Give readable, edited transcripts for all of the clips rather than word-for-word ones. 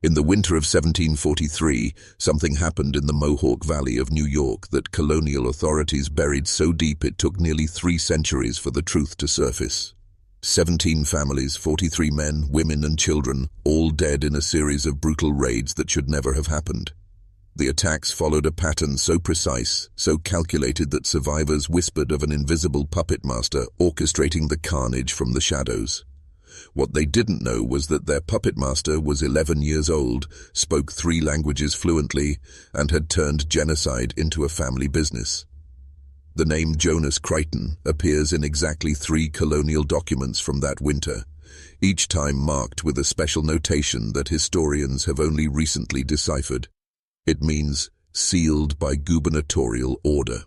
In the winter of 1743, something happened in the Mohawk Valley of New York that colonial authorities buried so deep it took nearly 3 centuries for the truth to surface. 17 families, 43 men, women and children, all dead in a series of brutal raids that should never have happened. The attacks followed a pattern so precise, so calculated that survivors whispered of an invisible puppet master orchestrating the carnage from the shadows. What they didn't know was that their puppet master was 11 years old, spoke 3 languages fluently, and had turned genocide into a family business. The name Jonas Creighton appears in exactly 3 colonial documents from that winter, each time marked with a special notation that historians have only recently deciphered. It means, sealed by gubernatorial order.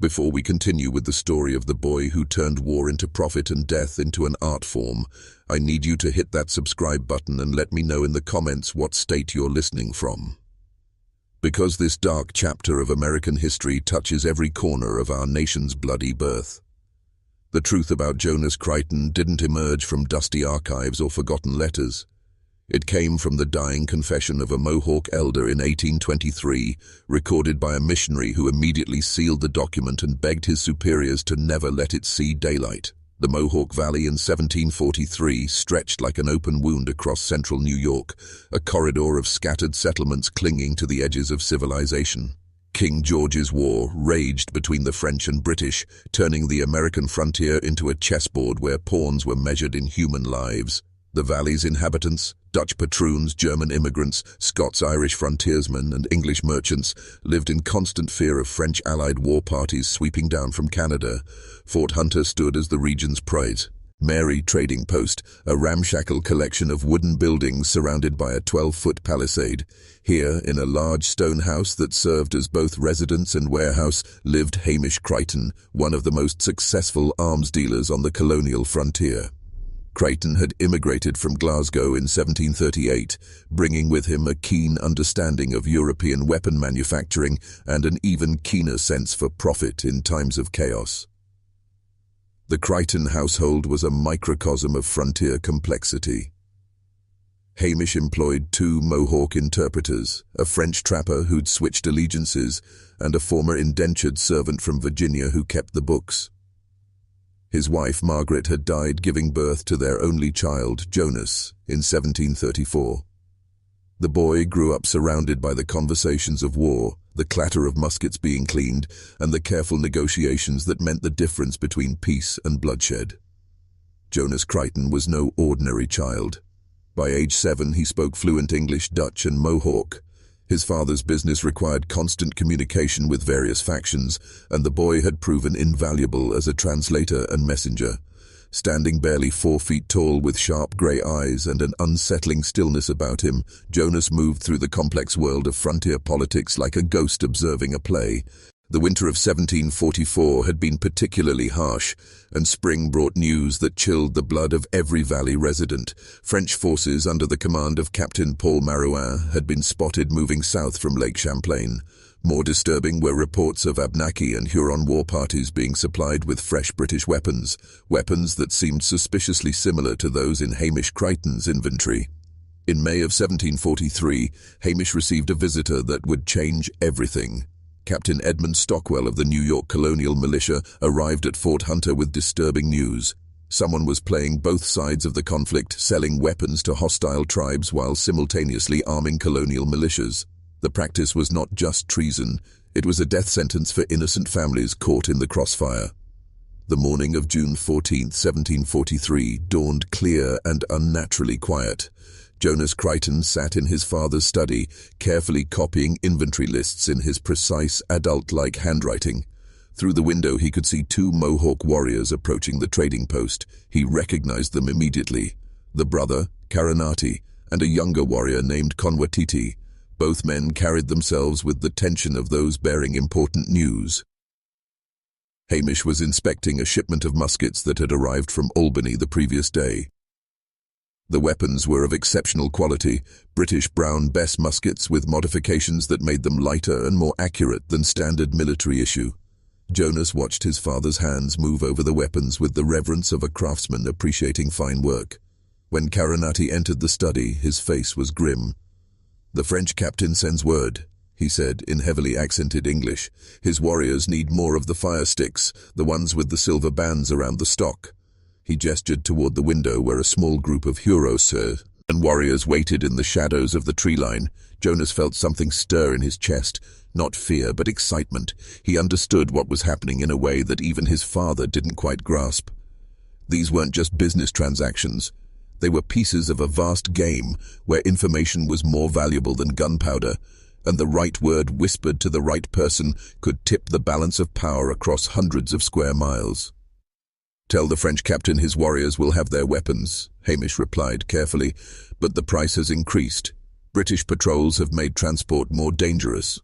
Before we continue with the story of the boy who turned war into profit and death into an art form, I need you to hit that subscribe button and let me know in the comments what state you're listening from. Because this dark chapter of American history touches every corner of our nation's bloody birth. The truth about Jonas Creighton didn't emerge from dusty archives or forgotten letters. It came from the dying confession of a Mohawk elder in 1823, recorded by a missionary who immediately sealed the document and begged his superiors to never let it see daylight. The Mohawk Valley in 1743 stretched like an open wound across central New York, a corridor of scattered settlements clinging to the edges of civilization. King George's War raged between the French and British, turning the American frontier into a chessboard where pawns were measured in human lives. The valley's inhabitants, Dutch patroons, German immigrants, Scots-Irish frontiersmen, and English merchants lived in constant fear of French allied war parties sweeping down from Canada. Fort Hunter stood as the region's pride. Mary Trading Post, a ramshackle collection of wooden buildings surrounded by a 12-foot palisade. Here, in a large stone house that served as both residence and warehouse, lived Hamish Creighton, one of the most successful arms dealers on the colonial frontier. Creighton had immigrated from Glasgow in 1738, bringing with him a keen understanding of European weapon manufacturing and an even keener sense for profit in times of chaos. The Creighton household was a microcosm of frontier complexity. Hamish employed 2 Mohawk interpreters, a French trapper who'd switched allegiances, and a former indentured servant from Virginia who kept the books. His wife, Margaret, had died giving birth to their only child, Jonas, in 1734. The boy grew up surrounded by the conversations of war, the clatter of muskets being cleaned, and the careful negotiations that meant the difference between peace and bloodshed. Jonas Creighton was no ordinary child. By age 7, he spoke fluent English, Dutch, and Mohawk. His father's business required constant communication with various factions, and the boy had proven invaluable as a translator and messenger. Standing barely 4 feet tall with sharp grey eyes and an unsettling stillness about him, Jonas moved through the complex world of frontier politics like a ghost observing a play. The winter of 1744 had been particularly harsh, and spring brought news that chilled the blood of every valley resident. French forces under the command of Captain Paul Marouin had been spotted moving south from Lake Champlain. More disturbing were reports of Abenaki and Huron war parties being supplied with fresh British weapons that seemed suspiciously similar to those in Hamish Creighton's inventory. In May of 1743, Hamish received a visitor that would change everything. Captain Edmund Stockwell of the New York Colonial Militia arrived at Fort Hunter with disturbing news. Someone was playing both sides of the conflict, selling weapons to hostile tribes while simultaneously arming colonial militias. The practice was not just treason, it was a death sentence for innocent families caught in the crossfire. The morning of June 14, 1743, dawned clear and unnaturally quiet. Jonas Creighton sat in his father's study, carefully copying inventory lists in his precise, adult-like handwriting. Through the window he could see 2 Mohawk warriors approaching the trading post. He recognized them immediately. The brother, Karanati, and a younger warrior named Konwatiti. Both men carried themselves with the tension of those bearing important news. Hamish was inspecting a shipment of muskets that had arrived from Albany the previous day. The weapons were of exceptional quality, British Brown Bess muskets with modifications that made them lighter and more accurate than standard military issue. Jonas watched his father's hands move over the weapons with the reverence of a craftsman appreciating fine work. When Carinati entered the study, his face was grim. "The French captain sends word," he said in heavily accented English. "His warriors need more of the fire sticks, the ones with the silver bands around the stock." He gestured toward the window where a small group of Huros and warriors waited in the shadows of the tree line. Jonas felt something stir in his chest, not fear but excitement. He understood what was happening in a way that even his father didn't quite grasp. These weren't just business transactions. They were pieces of a vast game where information was more valuable than gunpowder, and the right word whispered to the right person could tip the balance of power across hundreds of square miles. "Tell the French captain his warriors will have their weapons," Hamish replied carefully, "but the price has increased. British patrols have made transport more dangerous."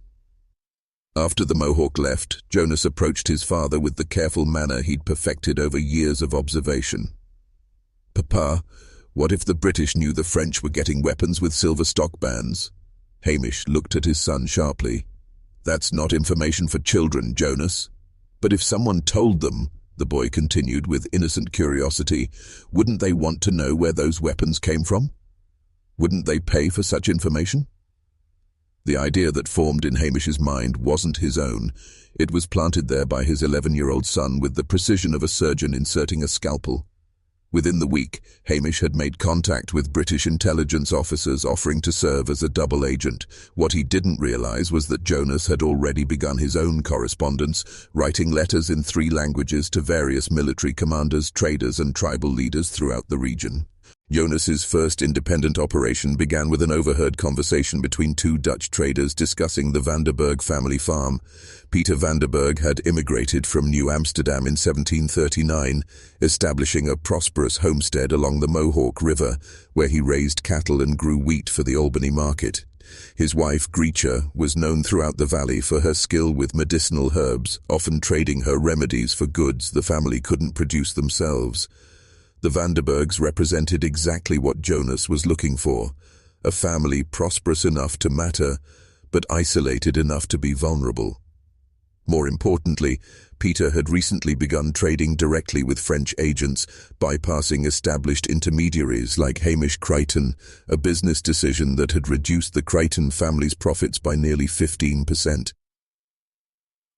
After the Mohawk left, Jonas approached his father with the careful manner he'd perfected over years of observation. "Papa, what if the British knew the French were getting weapons with silver stock bands?" Hamish looked at his son sharply. "That's not information for children, Jonas." "But if someone told them," the boy continued with innocent curiosity, "wouldn't they want to know where those weapons came from? Wouldn't they pay for such information?" The idea that formed in Hamish's mind wasn't his own. It was planted there by his 11-year-old son with the precision of a surgeon inserting a scalpel. Within the week, Hamish had made contact with British intelligence officers offering to serve as a double agent. What he didn't realize was that Jonas had already begun his own correspondence, writing letters in 3 languages to various military commanders, traders, and tribal leaders throughout the region. Jonas's first independent operation began with an overheard conversation between 2 Dutch traders discussing the Vanderburg family farm. Peter Vanderburg had immigrated from New Amsterdam in 1739, establishing a prosperous homestead along the Mohawk River, where he raised cattle and grew wheat for the Albany market. His wife, Greichen, was known throughout the valley for her skill with medicinal herbs, often trading her remedies for goods the family couldn't produce themselves. The Vanderburgs represented exactly what Jonas was looking for, a family prosperous enough to matter, but isolated enough to be vulnerable. More importantly, Peter had recently begun trading directly with French agents, bypassing established intermediaries like Hamish Creighton, a business decision that had reduced the Creighton family's profits by nearly 15%.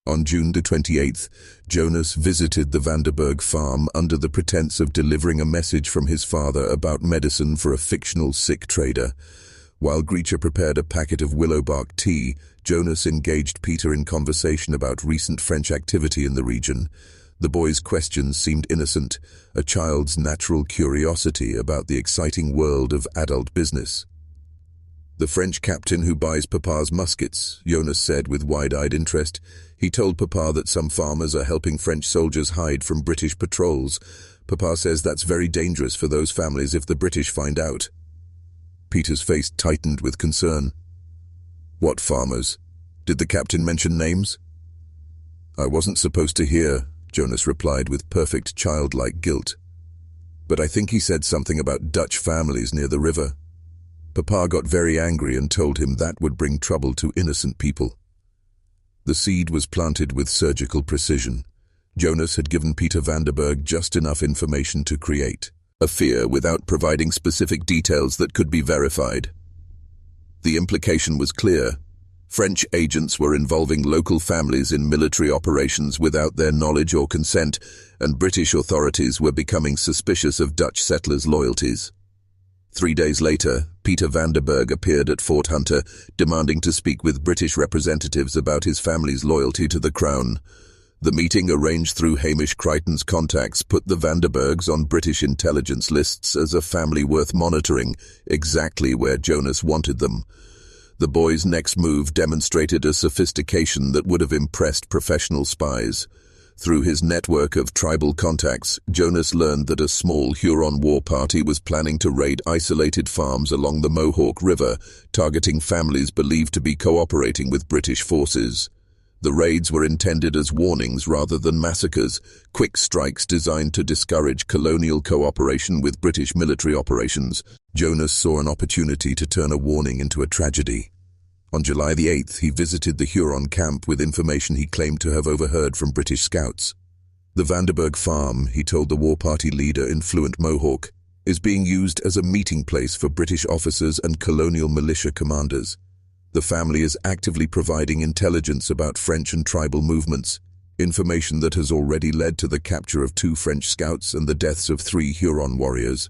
On June the 28th, Jonas visited the Vanderburg farm under the pretense of delivering a message from his father about medicine for a fictional sick trader. While Greichen prepared a packet of willowbark tea, Jonas engaged Peter in conversation about recent French activity in the region. The boy's questions seemed innocent, a child's natural curiosity about the exciting world of adult business. "The French captain who buys Papa's muskets," Jonas said with wide-eyed interest. "He told Papa that some farmers are helping French soldiers hide from British patrols. Papa says that's very dangerous for those families if the British find out." Peter's face tightened with concern. "What farmers? Did the captain mention names?" "I wasn't supposed to hear," Jonas replied with perfect childlike guilt. "But I think he said something about Dutch families near the river. Papa got very angry and told him that would bring trouble to innocent people." The seed was planted with surgical precision. Jonas had given Peter Vanderburg just enough information to create a fear without providing specific details that could be verified. The implication was clear. French agents were involving local families in military operations without their knowledge or consent, and British authorities were becoming suspicious of Dutch settlers' loyalties. 3 days later, Peter Vanderburg appeared at Fort Hunter, demanding to speak with British representatives about his family's loyalty to the Crown. The meeting, arranged through Hamish Creighton's contacts, put the Vanderburgs on British intelligence lists as a family worth monitoring, exactly where Jonas wanted them. The boy's next move demonstrated a sophistication that would have impressed professional spies. Through his network of tribal contacts, Jonas learned that a small Huron war party was planning to raid isolated farms along the Mohawk River, targeting families believed to be cooperating with British forces. The raids were intended as warnings rather than massacres, quick strikes designed to discourage colonial cooperation with British military operations. Jonas saw an opportunity to turn a warning into a tragedy. On July the 8th, he visited the Huron camp with information he claimed to have overheard from British scouts. "The Vanderburg farm," he told the war party leader in fluent Mohawk, is being used as a meeting place for British officers and colonial militia commanders. The family is actively providing intelligence about French and tribal movements, information that has already led to the capture of 2 French scouts and the deaths of 3 Huron warriors.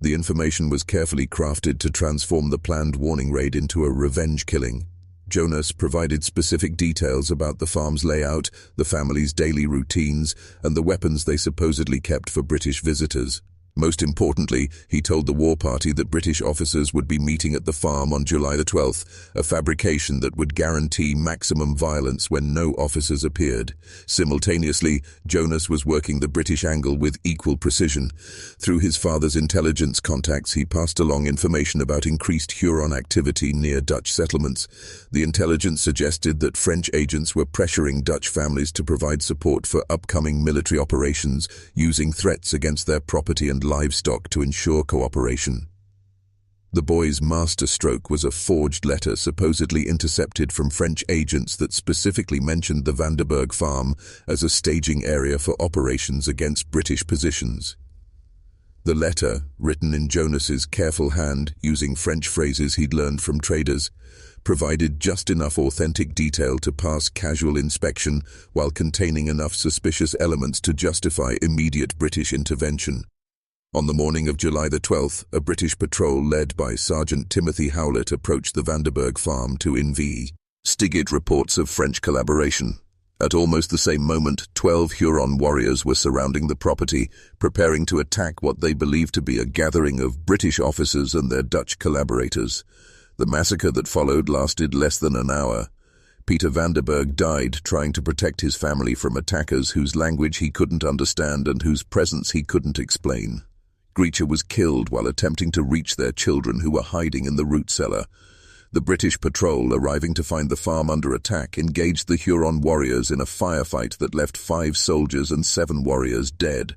The information was carefully crafted to transform the planned warning raid into a revenge killing. Jonas provided specific details about the farm's layout, the family's daily routines, and the weapons they supposedly kept for British visitors. Most importantly, he told the war party that British officers would be meeting at the farm on July the 12th, a fabrication that would guarantee maximum violence when no officers appeared. Simultaneously, Jonas was working the British angle with equal precision. Through his father's intelligence contacts, he passed along information about increased Huron activity near Dutch settlements. The intelligence suggested that French agents were pressuring Dutch families to provide support for upcoming military operations, using threats against their property and livestock to ensure cooperation. The boy's masterstroke was a forged letter supposedly intercepted from French agents that specifically mentioned the Vanderburg farm as a staging area for operations against British positions. The letter, written in Jonas's careful hand using French phrases he'd learned from traders, provided just enough authentic detail to pass casual inspection while containing enough suspicious elements to justify immediate British intervention. On the morning of July the 12th, a British patrol led by Sergeant Timothy Howlett approached the Vanderburg farm to investigate reports of French collaboration. At almost the same moment, 12 Huron warriors were surrounding the property, preparing to attack what they believed to be a gathering of British officers and their Dutch collaborators. The massacre that followed lasted less than an hour. Peter Vanderburg died trying to protect his family from attackers whose language he couldn't understand and whose presence he couldn't explain. Greichen was killed while attempting to reach their children who were hiding in the root cellar. The British patrol, arriving to find the farm under attack, engaged the Huron warriors in a firefight that left 5 soldiers and 7 warriors dead.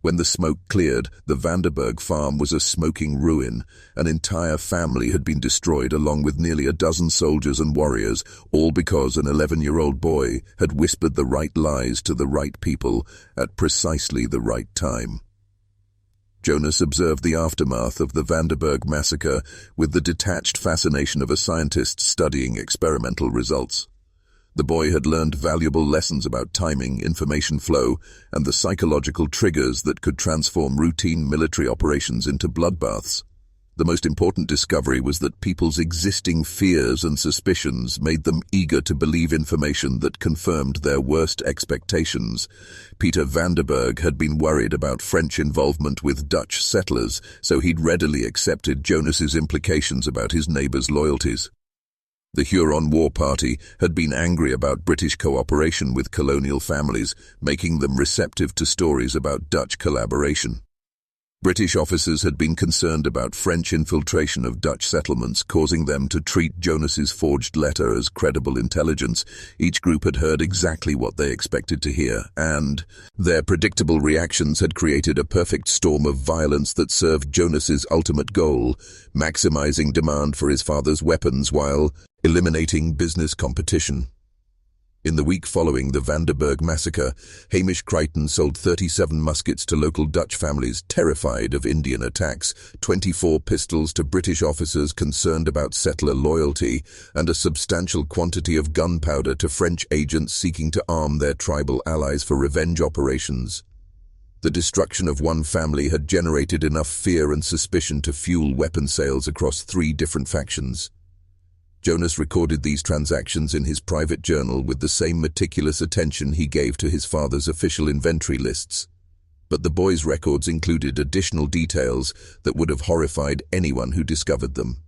When the smoke cleared, the Vanderburg farm was a smoking ruin. An entire family had been destroyed along with nearly a dozen soldiers and warriors, all because an 11-year-old boy had whispered the right lies to the right people at precisely the right time. Jonas observed the aftermath of the Vanderburg massacre with the detached fascination of a scientist studying experimental results. The boy had learned valuable lessons about timing, information flow, and the psychological triggers that could transform routine military operations into bloodbaths. The most important discovery was that people's existing fears and suspicions made them eager to believe information that confirmed their worst expectations. Peter Vanderburg had been worried about French involvement with Dutch settlers, so he'd readily accepted Jonas's implications about his neighbors' loyalties. The Huron War Party had been angry about British cooperation with colonial families, making them receptive to stories about Dutch collaboration. British officers had been concerned about French infiltration of Dutch settlements, causing them to treat Jonas's forged letter as credible intelligence. Each group had heard exactly what they expected to hear, and their predictable reactions had created a perfect storm of violence that served Jonas's ultimate goal, maximizing demand for his father's weapons while eliminating business competition. In the week following the Vanderburg massacre, Creighton sold 37 muskets to local Dutch families terrified of Indian attacks, 24 pistols to British officers concerned about settler loyalty, and a substantial quantity of gunpowder to French agents seeking to arm their tribal allies for revenge operations. The destruction of one family had generated enough fear and suspicion to fuel weapon sales across 3 different factions. Jonas recorded these transactions in his private journal with the same meticulous attention he gave to his father's official inventory lists. But the boy's records included additional details that would have horrified anyone who discovered them.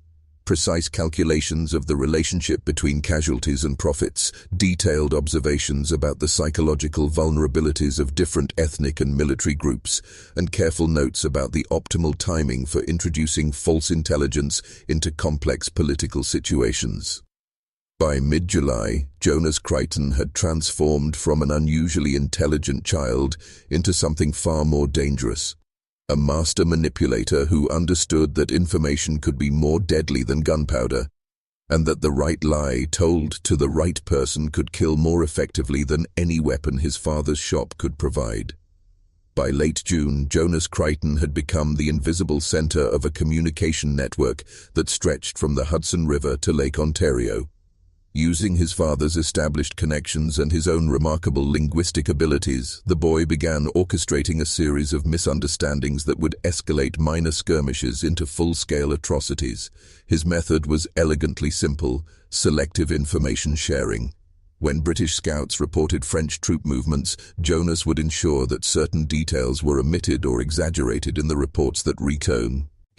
Precise calculations of the relationship between casualties and profits, detailed observations about the psychological vulnerabilities of different ethnic and military groups, and careful notes about the optimal timing for introducing false intelligence into complex political situations. By mid-July, Jonas Creighton had transformed from an unusually intelligent child into something far more dangerous. A master manipulator who understood that information could be more deadly than gunpowder, and that the right lie told to the right person could kill more effectively than any weapon his father's shop could provide. By late June, Jonas Creighton had become the invisible center of a communication network that stretched from the Hudson River to Lake Ontario. Using his father's established connections and his own remarkable linguistic abilities, the boy began orchestrating a series of misunderstandings that would escalate minor skirmishes into full-scale atrocities. His method was elegantly simple: selective information sharing. When British scouts reported French troop movements, Jonas would ensure that certain details were omitted or exaggerated in the reports that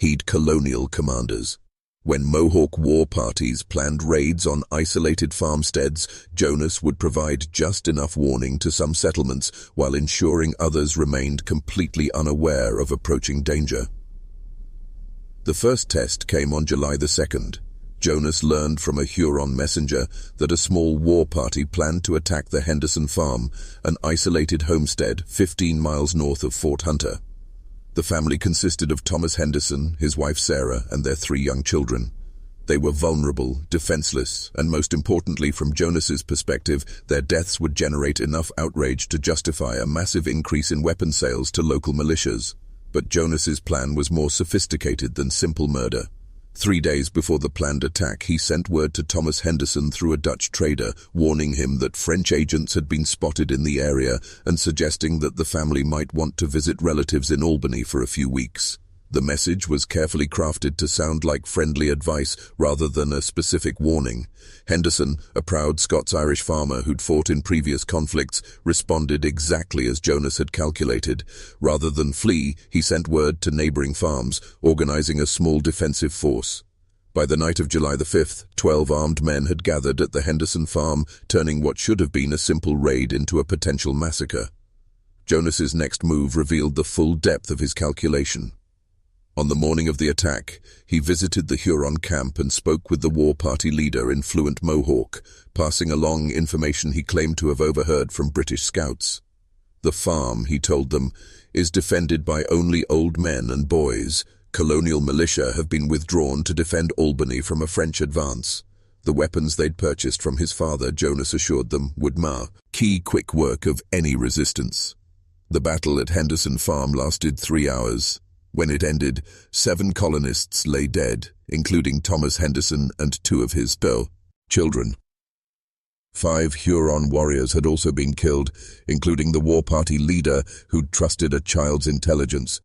he'd colonial commanders. When Mohawk war parties planned raids on isolated farmsteads, Jonas would provide just enough warning to some settlements while ensuring others remained completely unaware of approaching danger. The first test came on July the 2nd. Jonas learned from a Huron messenger that a small war party planned to attack the Henderson Farm, an isolated homestead 15 miles north of Fort Hunter. The family consisted of Thomas Henderson, his wife Sarah, and their 3 young children. They were vulnerable, defenseless, and most importantly, from Jonas's perspective, their deaths would generate enough outrage to justify a massive increase in weapon sales to local militias. But Jonas's plan was more sophisticated than simple murder. 3 days before the planned attack, he sent word to Thomas Henderson through a Dutch trader, warning him that French agents had been spotted in the area and suggesting that the family might want to visit relatives in Albany for a few weeks. The message was carefully crafted to sound like friendly advice rather than a specific warning. Henderson, a proud Scots-Irish farmer who'd fought in previous conflicts, responded exactly as Jonas had calculated. Rather than flee, he sent word to neighboring farms, organizing a small defensive force. By the night of July the 5th, 12 armed men had gathered at the Henderson farm, turning what should have been a simple raid into a potential massacre. Jonas's next move revealed the full depth of his calculation. On the morning of the attack, he visited the Huron camp and spoke with the war party leader in fluent Mohawk, passing along information he claimed to have overheard from British scouts. The farm, he told them, is defended by only old men and boys. Colonial militia have been withdrawn to defend Albany from a French advance. The weapons they'd purchased from his father, Jonas assured them, would mar key quick work of any resistance. The battle at Henderson Farm lasted 3 hours. When it ended, 7 colonists lay dead, including Thomas Henderson and 2 of his children. 5 Huron warriors had also been killed, including the war party leader who'd trusted a child's intelligence.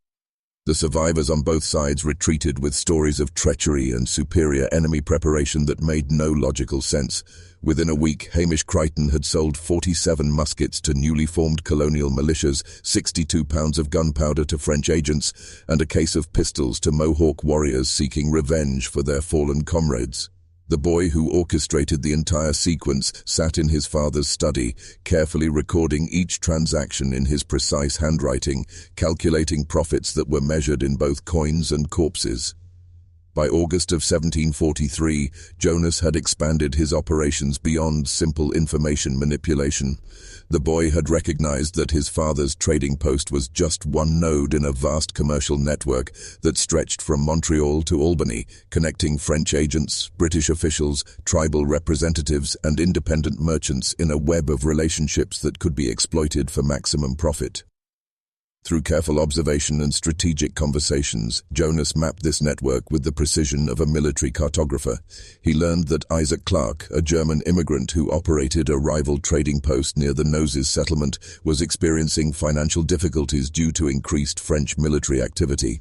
The survivors on both sides retreated with stories of treachery and superior enemy preparation that made no logical sense. Within a week, Hamish Creighton had sold 47 muskets to newly formed colonial militias, 62 pounds of gunpowder to French agents, and a case of pistols to Mohawk warriors seeking revenge for their fallen comrades. The boy who orchestrated the entire sequence sat in his father's study, carefully recording each transaction in his precise handwriting, calculating profits that were measured in both coins and corpses. By August of 1743, Jonas had expanded his operations beyond simple information manipulation. The boy had recognized that his father's trading post was just one node in a vast commercial network that stretched from Montreal to Albany, connecting French agents, British officials, tribal representatives, and independent merchants in a web of relationships that could be exploited for maximum profit. Through careful observation and strategic conversations, Jonas mapped this network with the precision of a military cartographer. He learned that Isaac Clark, a German immigrant who operated a rival trading post near the Noses settlement, was experiencing financial difficulties due to increased French military activity.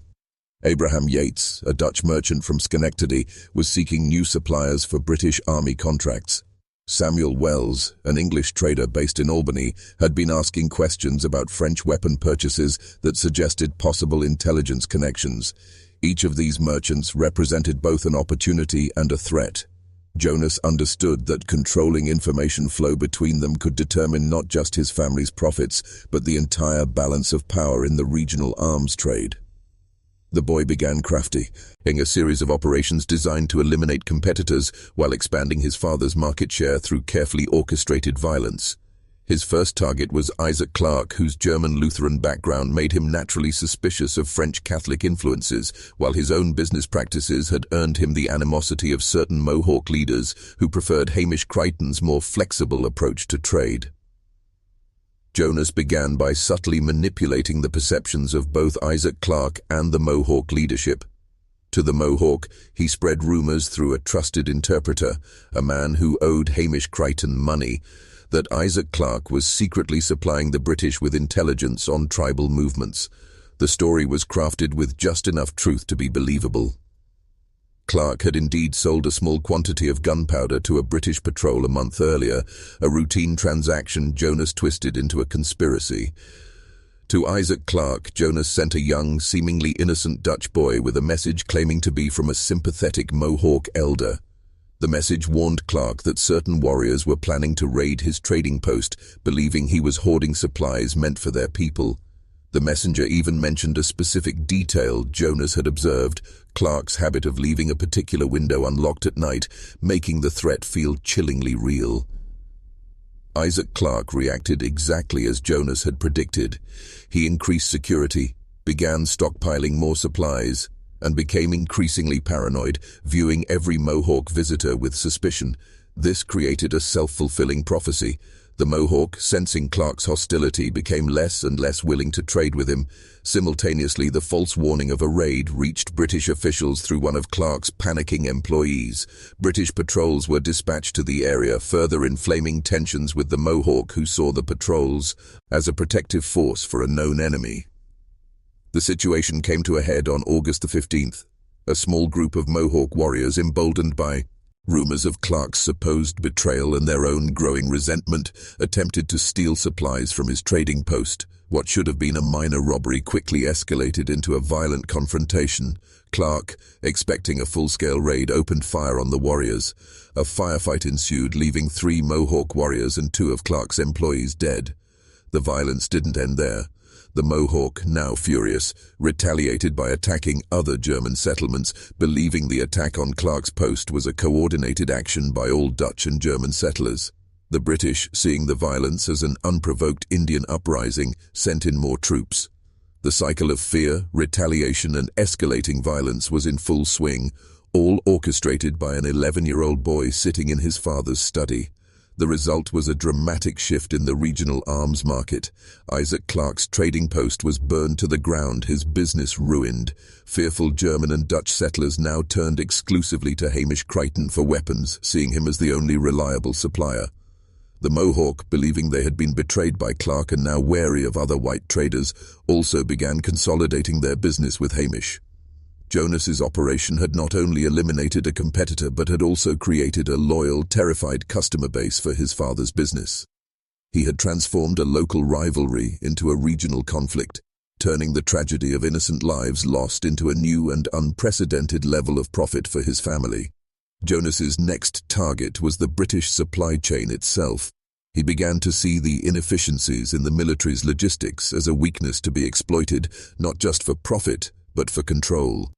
Abraham Yates, a Dutch merchant from Schenectady, was seeking new suppliers for British Army contracts. Samuel Wells, an English trader based in Albany, had been asking questions about French weapon purchases that suggested possible intelligence connections. Each of these merchants represented both an opportunity and a threat. Jonas understood that controlling information flow between them could determine not just his family's profits, but the entire balance of power in the regional arms trade. The boy began crafting a series of operations designed to eliminate competitors while expanding his father's market share through carefully orchestrated violence. His first target was Isaac Clark, whose German Lutheran background made him naturally suspicious of French Catholic influences, while his own business practices had earned him the animosity of certain Mohawk leaders who preferred Hamish Creighton's more flexible approach to trade. Jonas began by subtly manipulating the perceptions of both Isaac Clarke and the Mohawk leadership. To the Mohawk, he spread rumors through a trusted interpreter, a man who owed Hamish Creighton money, that Isaac Clarke was secretly supplying the British with intelligence on tribal movements. The story was crafted with just enough truth to be believable. Clarke had indeed sold a small quantity of gunpowder to a British patrol a month earlier, a routine transaction Jonas twisted into a conspiracy. To Isaac Clarke, Jonas sent a young, seemingly innocent Dutch boy with a message claiming to be from a sympathetic Mohawk elder. The message warned Clarke that certain warriors were planning to raid his trading post, believing he was hoarding supplies meant for their people. The messenger even mentioned a specific detail Jonas had observed: Clarke's habit of leaving a particular window unlocked at night, making the threat feel chillingly real. Isaac Clarke reacted exactly as Jonas had predicted. He increased security, began stockpiling more supplies, and became increasingly paranoid, viewing every Mohawk visitor with suspicion. This created a self-fulfilling prophecy. The Mohawk, sensing Clarke's hostility, became less and less willing to trade with him. Simultaneously, the false warning of a raid reached British officials through one of Clarke's panicking employees. British patrols were dispatched to the area, further inflaming tensions with the Mohawk, who saw the patrols as a protective force for a known enemy. The situation came to a head on August the 15th. A small group of Mohawk warriors, emboldened by rumors of Clarke's supposed betrayal and their own growing resentment, attempted to steal supplies from his trading post. What should have been a minor robbery quickly escalated into a violent confrontation. Clarke, expecting a full-scale raid, opened fire on the warriors. A firefight ensued, leaving 3 Mohawk warriors and 2 of Clarke's employees dead. The violence didn't end there. The Mohawk, now furious, retaliated by attacking other German settlements, believing the attack on Clarke's post was a coordinated action by all Dutch and German settlers. The British, seeing the violence as an unprovoked Indian uprising, sent in more troops. The cycle of fear, retaliation, and escalating violence was in full swing, all orchestrated by an 11-year-old boy sitting in his father's study. The result was a dramatic shift in the regional arms market. Isaac Clarke's trading post was burned to the ground, his business ruined. Fearful German and Dutch settlers now turned exclusively to Hamish Creighton for weapons, seeing him as the only reliable supplier. The Mohawk, believing they had been betrayed by Clarke and now wary of other white traders, also began consolidating their business with Hamish. Jonas's operation had not only eliminated a competitor but had also created a loyal, terrified customer base for his father's business. He had transformed a local rivalry into a regional conflict, turning the tragedy of innocent lives lost into a new and unprecedented level of profit for his family. Jonas's next target was the British supply chain itself. He began to see the inefficiencies in the military's logistics as a weakness to be exploited, not just for profit, but for control.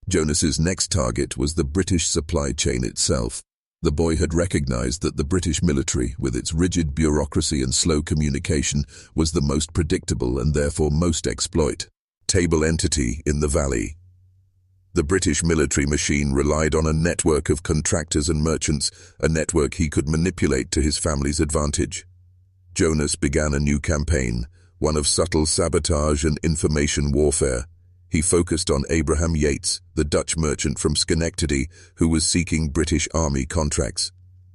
Jonas's next target was the British supply chain itself. The boy had recognized that the British military, with its rigid bureaucracy and slow communication, was the most predictable and therefore most exploitable entity in the valley. The British military machine relied on a network of contractors and merchants, a network he could manipulate to his family's advantage. Jonas began a new campaign, one of subtle sabotage and information warfare. He focused on Abraham Yates, the Dutch merchant from Schenectady, who was seeking British Army contracts.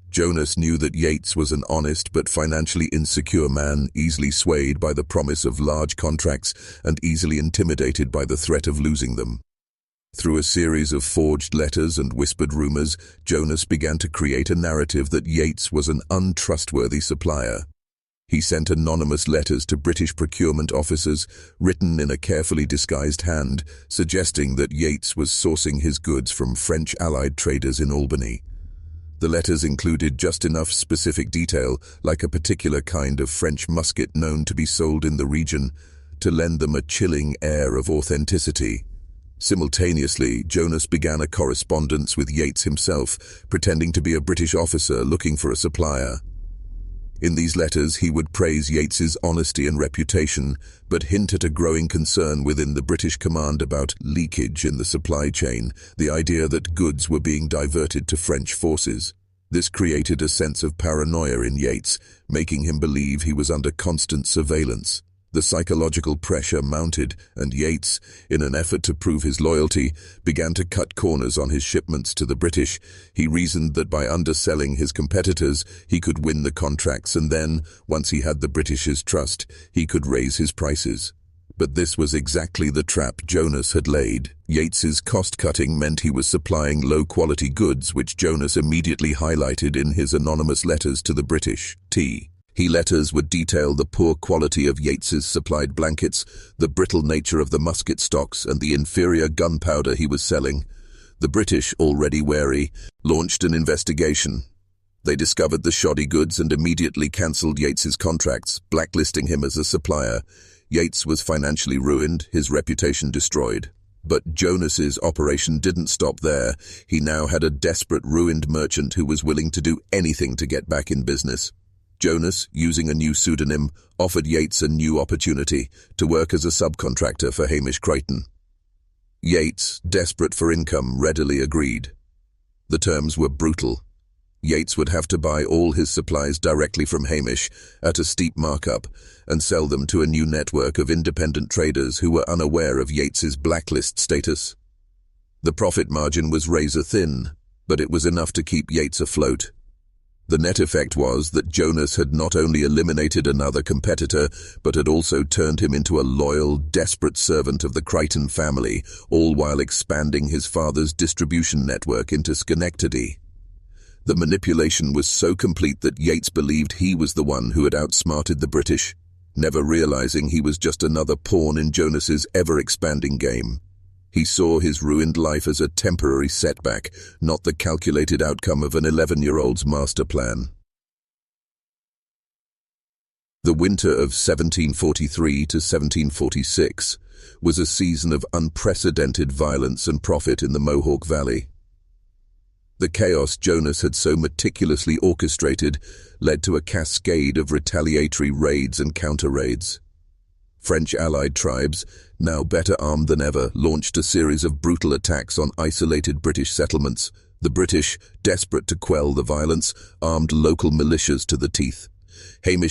Jonas knew that Yates was an honest but financially insecure man, easily swayed by the promise of large contracts and easily intimidated by the threat of losing them. Through a series of forged letters and whispered rumors, Jonas began to create a narrative that Yates was an untrustworthy supplier. He sent anonymous letters to British procurement officers, written in a carefully disguised hand, suggesting that Yates was sourcing his goods from French allied traders in Albany. The letters included just enough specific detail, like a particular kind of French musket known to be sold in the region, to lend them a chilling air of authenticity. Simultaneously, Jonas began a correspondence with Yates himself, pretending to be a British officer looking for a supplier. In these letters, he would praise Yates's honesty and reputation, but hint at a growing concern within the British command about leakage in the supply chain, the idea that goods were being diverted to French forces. This created a sense of paranoia in Yates, making him believe he was under constant surveillance. The psychological pressure mounted, and Yates, in an effort to prove his loyalty, began to cut corners on his shipments to the British. He reasoned that by underselling his competitors, he could win the contracts, and then, once he had the British's trust, he could raise his prices. But this was exactly the trap Jonas had laid. Yates's cost-cutting meant he was supplying low-quality goods, which Jonas immediately highlighted in his anonymous letters to the British. His letters would detail the poor quality of Yates's supplied blankets, the brittle nature of the musket stocks, and the inferior gunpowder he was selling. The British, already wary, launched an investigation. They discovered the shoddy goods and immediately cancelled Yates's contracts, blacklisting him as a supplier. Yates was financially ruined, his reputation destroyed. But Jonas's operation didn't stop there. He now had a desperate, ruined merchant who was willing to do anything to get back in business. Jonas, using a new pseudonym, offered Yates a new opportunity to work as a subcontractor for Creighton. Yates, desperate for income, readily agreed. The terms were brutal. Yates would have to buy all his supplies directly from Hamish at a steep markup and sell them to a new network of independent traders who were unaware of Yates's blacklist status. The profit margin was razor thin, but it was enough to keep Yates afloat. The net effect was that Jonas had not only eliminated another competitor, but had also turned him into a loyal, desperate servant of the Creighton family, all while expanding his father's distribution network into Schenectady. The manipulation was so complete that Yates believed he was the one who had outsmarted the British, never realizing he was just another pawn in Jonas's ever-expanding game. He saw his ruined life as a temporary setback, not the calculated outcome of an 11-year-old's master plan. The winter of 1743 to 1746 was a season of unprecedented violence and profit in the Mohawk Valley. The chaos Jonas had so meticulously orchestrated led to a cascade of retaliatory raids and counter-raids. French allied tribes, now better armed than ever, launched a series of brutal attacks on isolated British settlements. The British, desperate to quell the violence, armed local militias to the teeth.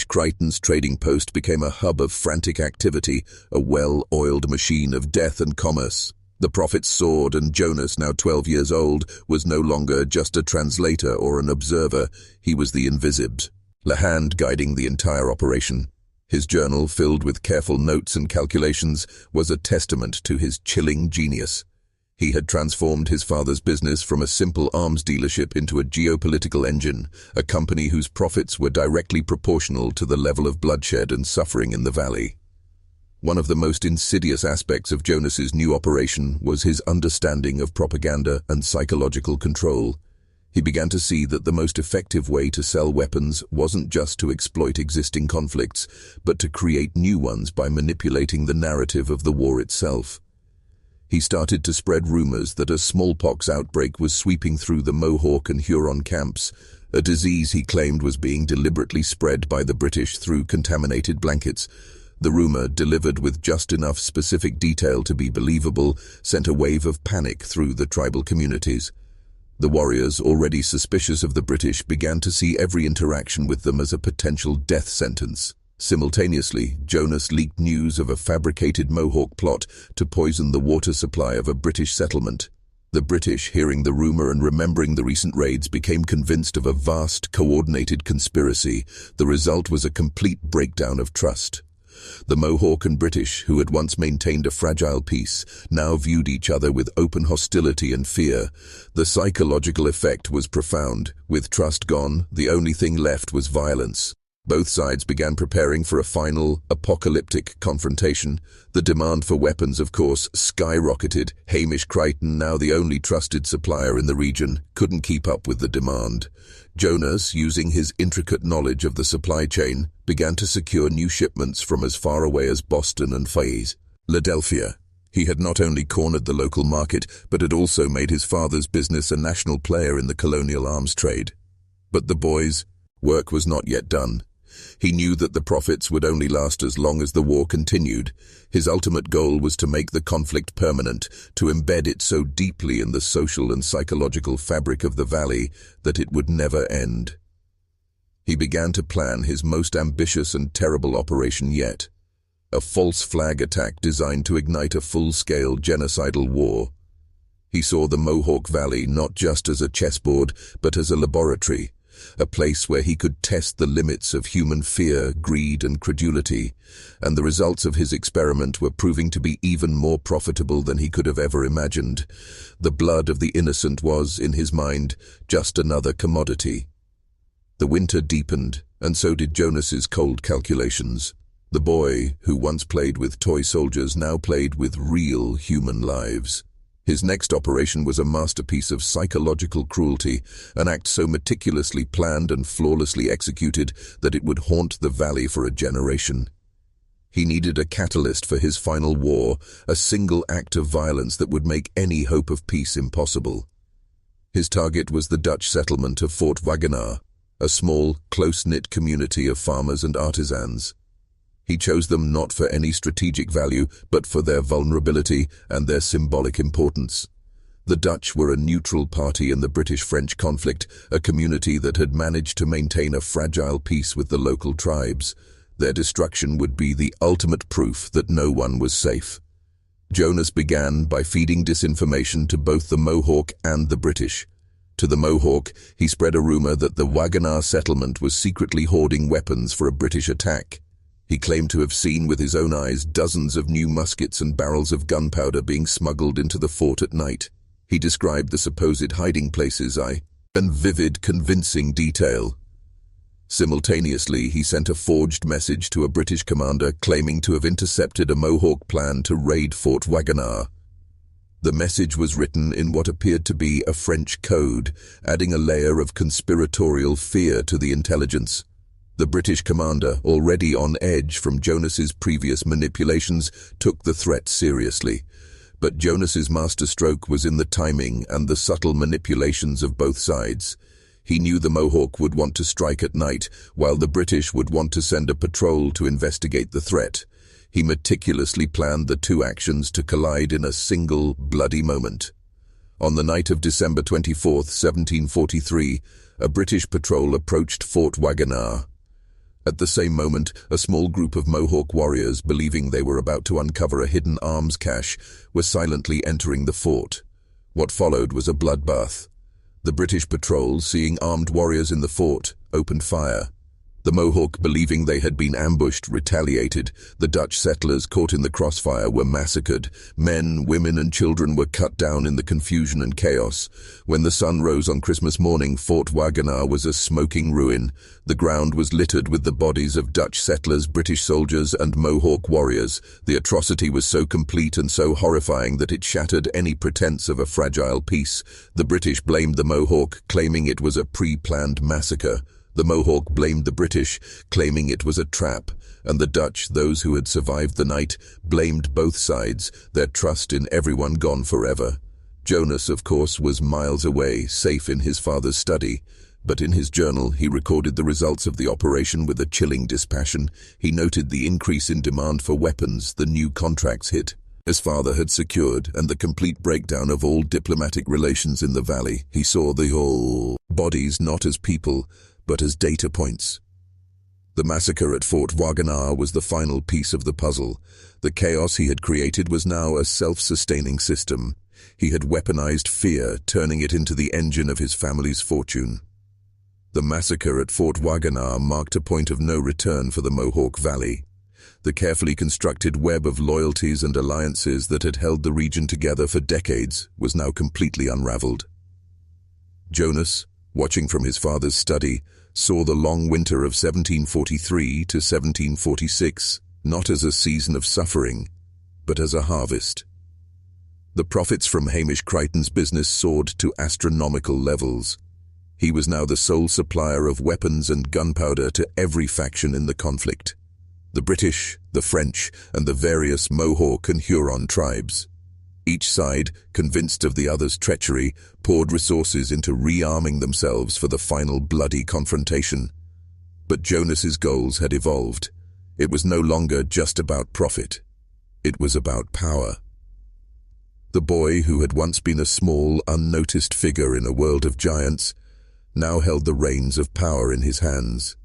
Creighton's trading post became a hub of frantic activity, a well-oiled machine of death and commerce. The profits soared, and Jonas, now 12 years old, was no longer just a translator or an observer. He was the invisibed, the hand guiding the entire operation. His journal, filled with careful notes and calculations, was a testament to his chilling genius. He had transformed his father's business from a simple arms dealership into a geopolitical engine, a company whose profits were directly proportional to the level of bloodshed and suffering in the valley. One of the most insidious aspects of Jonas's new operation was his understanding of propaganda and psychological control. He began to see that the most effective way to sell weapons wasn't just to exploit existing conflicts, but to create new ones by manipulating the narrative of the war itself. He started to spread rumors that a smallpox outbreak was sweeping through the Mohawk and Huron camps, a disease he claimed was being deliberately spread by the British through contaminated blankets. The rumor, delivered with just enough specific detail to be believable, sent a wave of panic through the tribal communities. The warriors, already suspicious of the British, began to see every interaction with them as a potential death sentence. Simultaneously, Jonas leaked news of a fabricated Mohawk plot to poison the water supply of a British settlement. The British, hearing the rumor and remembering the recent raids, became convinced of a vast, coordinated conspiracy. The result was a complete breakdown of trust. The Mohawk and British, who had once maintained a fragile peace, now viewed each other with open hostility and fear. The psychological effect was profound. With trust gone, the only thing left was violence. Both sides began preparing for a final, apocalyptic confrontation. The demand for weapons, of course, skyrocketed. Creighton, now the only trusted supplier in the region, couldn't keep up with the demand. Jonas, using his intricate knowledge of the supply chain, began to secure new shipments from as far away as Boston and Philadelphia. He had not only cornered the local market, but had also made his father's business a national player in the colonial arms trade. But the boys' work was not yet done. He knew that the profits would only last as long as the war continued. His ultimate goal was to make the conflict permanent, to embed it so deeply in the social and psychological fabric of the valley that it would never end. He began to plan his most ambitious and terrible operation yet, a false flag attack designed to ignite a full-scale genocidal war. He saw the Mohawk Valley not just as a chessboard, but as a laboratory, a place where he could test the limits of human fear, greed, and credulity, and the results of his experiment were proving to be even more profitable than he could have ever imagined. The blood of the innocent was, in his mind, just another commodity. The winter deepened, and so did Jonas's cold calculations. The boy, who once played with toy soldiers, now played with real human lives. His next operation was a masterpiece of psychological cruelty, an act so meticulously planned and flawlessly executed that it would haunt the valley for a generation. He needed a catalyst for his final war, a single act of violence that would make any hope of peace impossible. His target was the Dutch settlement of Fort Wagenaar, a small, close-knit community of farmers and artisans. He chose them not for any strategic value, but for their vulnerability and their symbolic importance. The Dutch were a neutral party in the British-French conflict, a community that had managed to maintain a fragile peace with the local tribes. Their destruction would be the ultimate proof that no one was safe. Jonas began by feeding disinformation to both the Mohawk and the British. To the Mohawk, he spread a rumor that the Wagenaar settlement was secretly hoarding weapons for a British attack. He claimed to have seen with his own eyes dozens of new muskets and barrels of gunpowder being smuggled into the fort at night. He described the supposed hiding places in vivid, convincing detail. Simultaneously, he sent a forged message to a British commander claiming to have intercepted a Mohawk plan to raid Fort Wagenaar. The message was written in what appeared to be a French code, adding a layer of conspiratorial fear to the intelligence. The British commander, already on edge from Jonas's previous manipulations, took the threat seriously. But Jonas's masterstroke was in the timing and the subtle manipulations of both sides. He knew the Mohawk would want to strike at night, while the British would want to send a patrol to investigate the threat. He meticulously planned the two actions to collide in a single, bloody moment. On the night of December 24, 1743, a British patrol approached Fort Wagenaar. At the same moment, a small group of Mohawk warriors, believing they were about to uncover a hidden arms cache, were silently entering the fort. What followed was a bloodbath. The British patrol, seeing armed warriors in the fort, opened fire. The Mohawk, believing they had been ambushed, retaliated. The Dutch settlers caught in the crossfire were massacred. Men, women, and children were cut down in the confusion and chaos. When the sun rose on Christmas morning, Fort Wagenaar was a smoking ruin. The ground was littered with the bodies of Dutch settlers, British soldiers, and Mohawk warriors. The atrocity was so complete and so horrifying that it shattered any pretense of a fragile peace. The British blamed the Mohawk, claiming it was a pre-planned massacre. The Mohawk blamed the British, claiming it was a trap, and the Dutch, those who had survived the night, blamed both sides, their trust in everyone gone forever. Jonas, of course, was miles away, safe in his father's study, but in his journal he recorded the results of the operation with a chilling dispassion. He noted the increase in demand for weapons, the new contracts hit his father had secured, and the complete breakdown of all diplomatic relations in the valley. He saw the whole bodies not as people, but as data points. The massacre at Fort Wagenaar was the final piece of the puzzle. The chaos he had created was now a self-sustaining system. He had weaponized fear, turning it into the engine of his family's fortune. The massacre at Fort Wagenaar marked a point of no return for the Mohawk Valley. The carefully constructed web of loyalties and alliances that had held the region together for decades was now completely unraveled. Jonas, watching from his father's study, saw the long winter of 1743 to 1746 not as a season of suffering, but as a harvest. The profits from Hamish Creighton's business soared to astronomical levels. He was now the sole supplier of weapons and gunpowder to every faction in the conflict: the British, the French, and the various Mohawk and Huron tribes. Each side, convinced of the other's treachery, poured resources into rearming themselves for the final bloody confrontation. But Jonas's goals had evolved. It was no longer just about profit. It was about power. The boy, who had once been a small, unnoticed figure in a world of giants, now held the reins of power in his hands.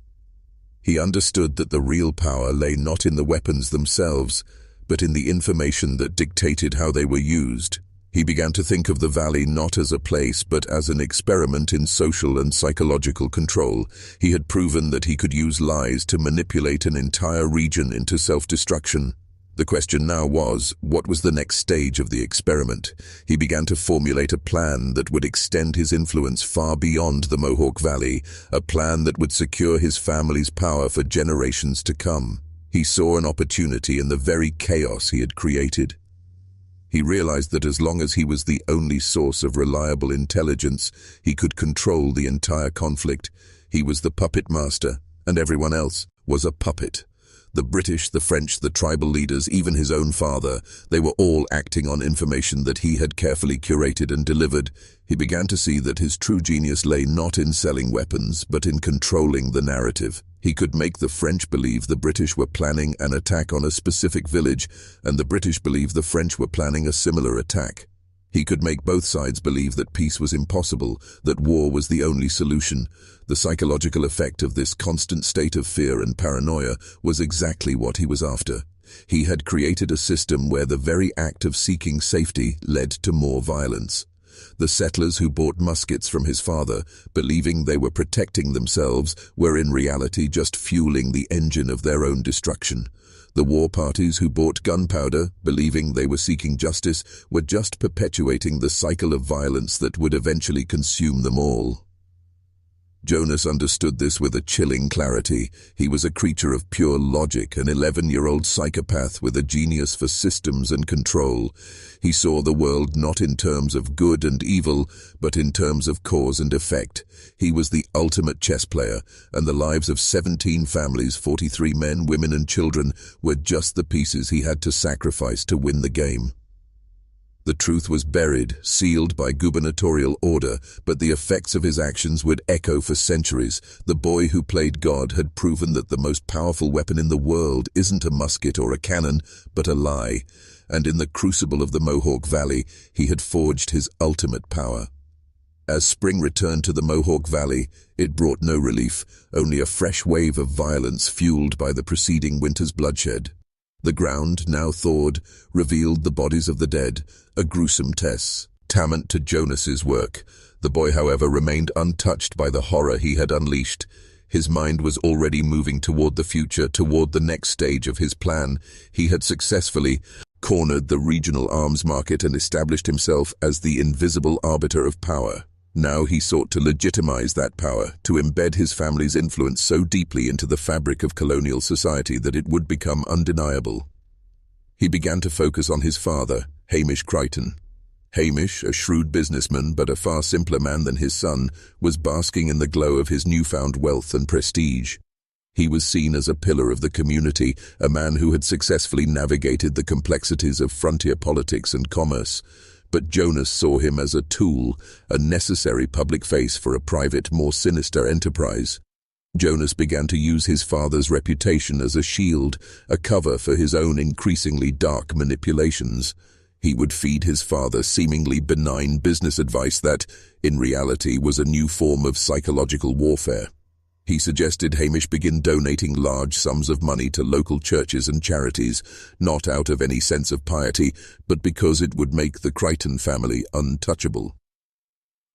He understood that the real power lay not in the weapons themselves, but in the information that dictated how they were used. He began to think of the valley not as a place, but as an experiment in social and psychological control. He had proven that he could use lies to manipulate an entire region into self-destruction. The question now was, what was the next stage of the experiment? He began to formulate a plan that would extend his influence far beyond the Mohawk Valley, a plan that would secure his family's power for generations to come. He saw an opportunity in the very chaos he had created. He realized that as long as he was the only source of reliable intelligence, he could control the entire conflict. He was the puppet master, and everyone else was a puppet. The British, the French, the tribal leaders, even his own father, they were all acting on information that he had carefully curated and delivered. He began to see that his true genius lay not in selling weapons, but in controlling the narrative. He could make the French believe the British were planning an attack on a specific village, and the British believed the French were planning a similar attack. He could make both sides believe that peace was impossible, that war was the only solution. The psychological effect of this constant state of fear and paranoia was exactly what he was after. He had created a system where the very act of seeking safety led to more violence. The settlers who bought muskets from his father, believing they were protecting themselves, were in reality just fueling the engine of their own destruction. The war parties who bought gunpowder, believing they were seeking justice, were just perpetuating the cycle of violence that would eventually consume them all. Jonas understood this with a chilling clarity. He was a creature of pure logic, an 11-year-old psychopath with a genius for systems and control. He saw the world not in terms of good and evil, but in terms of cause and effect. He was the ultimate chess player, and the lives of 17 families, 43 men, women and children, were just the pieces he had to sacrifice to win the game. The truth was buried, sealed by gubernatorial order, but the effects of his actions would echo for centuries. The boy who played God had proven that the most powerful weapon in the world isn't a musket or a cannon, but a lie. And in the crucible of the Mohawk Valley, he had forged his ultimate power. As spring returned to the Mohawk Valley, it brought no relief, only a fresh wave of violence fueled by the preceding winter's bloodshed. The ground, now thawed, revealed the bodies of the dead, a gruesome testament to Jonas's work. The boy, however, remained untouched by the horror he had unleashed. His mind was already moving toward the future, toward the next stage of his plan. He had successfully cornered the regional arms market and established himself as the invisible arbiter of power. Now he sought to legitimize that power, to embed his family's influence so deeply into the fabric of colonial society that it would become undeniable. He began to focus on his father, Hamish Creighton. Hamish, a shrewd businessman but a far simpler man than his son, was basking in the glow of his newfound wealth and prestige. He was seen as a pillar of the community, a man who had successfully navigated the complexities of frontier politics and commerce. But Jonas saw him as a tool, a necessary public face for a private, more sinister enterprise. Jonas began to use his father's reputation as a shield, a cover for his own increasingly dark manipulations. He would feed his father seemingly benign business advice that, in reality, was a new form of psychological warfare. He suggested Hamish begin donating large sums of money to local churches and charities, not out of any sense of piety, but because it would make the Creighton family untouchable.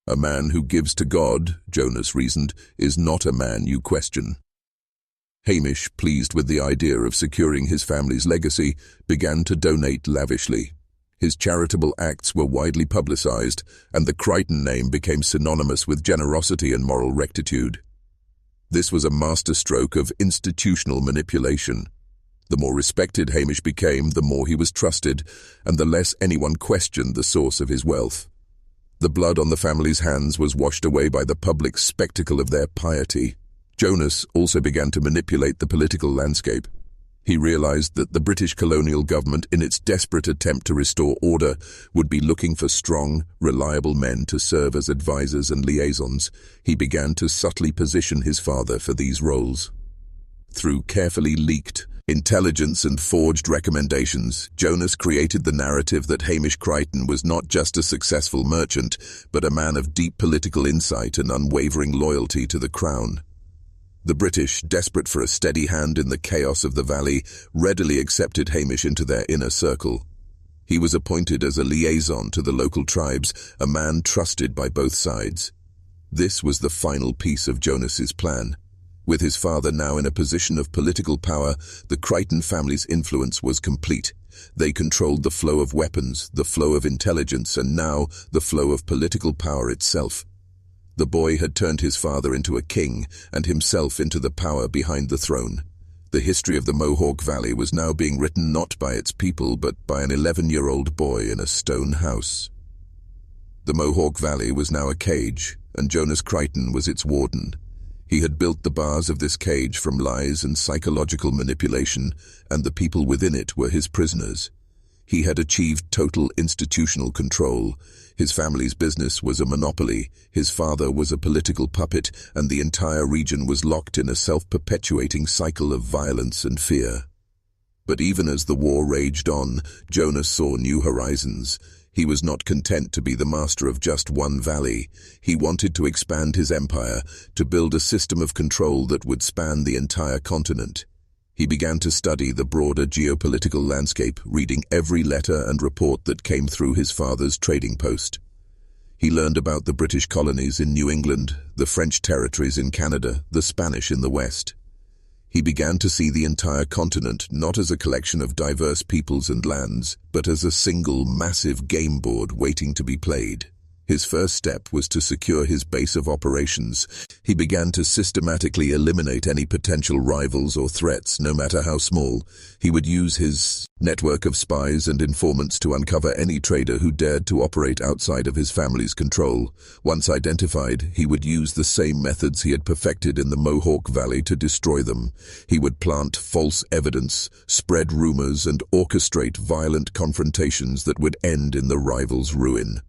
A man who gives to God, Jonas reasoned, is not a man you question. Hamish, pleased with the idea of securing his family's legacy, began to donate lavishly. His charitable acts were widely publicized, and the Creighton name became synonymous with generosity and moral rectitude. This was a masterstroke of institutional manipulation. The more respected Hamish became, the more he was trusted, and the less anyone questioned the source of his wealth. The blood on the family's hands was washed away by the public spectacle of their piety. Jonas also began to manipulate the political landscape. He realized that the British colonial government, in its desperate attempt to restore order, would be looking for strong, reliable men to serve as advisors and liaisons. He began to subtly position his father for these roles. Through carefully leaked intelligence and forged recommendations, Jonas created the narrative that Hamish Creighton was not just a successful merchant, but a man of deep political insight and unwavering loyalty to the crown. The British, desperate for a steady hand in the chaos of the valley, readily accepted Hamish into their inner circle. He was appointed as a liaison to the local tribes, a man trusted by both sides. This was the final piece of Jonas's plan. With his father now in a position of political power, the Creighton family's influence was complete. They controlled the flow of weapons, the flow of intelligence, and now the flow of political power itself. The boy had turned his father into a king and himself into the power behind the throne. The history of the Mohawk Valley was now being written not by its people but by an 11-year-old boy in a stone house. The Mohawk Valley was now a cage, and Jonas Creighton was its warden. He had built the bars of this cage from lies and psychological manipulation, and the people within it were his prisoners. He had achieved total institutional control. His family's business was a monopoly, his father was a political puppet, and the entire region was locked in a self-perpetuating cycle of violence and fear. But even as the war raged on, Jonas saw new horizons. He was not content to be the master of just one valley. He wanted to expand his empire, to build a system of control that would span the entire continent. He began to study the broader geopolitical landscape, reading every letter and report that came through his father's trading post. He learned about the British colonies in New England, the French territories in Canada, the Spanish in the West. He began to see the entire continent not as a collection of diverse peoples and lands, but as a single massive game board waiting to be played. His first step was to secure his base of operations. He began to systematically eliminate any potential rivals or threats, no matter how small. He would use his network of spies and informants to uncover any trader who dared to operate outside of his family's control. Once identified, he would use the same methods he had perfected in the Mohawk Valley to destroy them. He would plant false evidence, spread rumors, and orchestrate violent confrontations that would end in the rivals' ruin.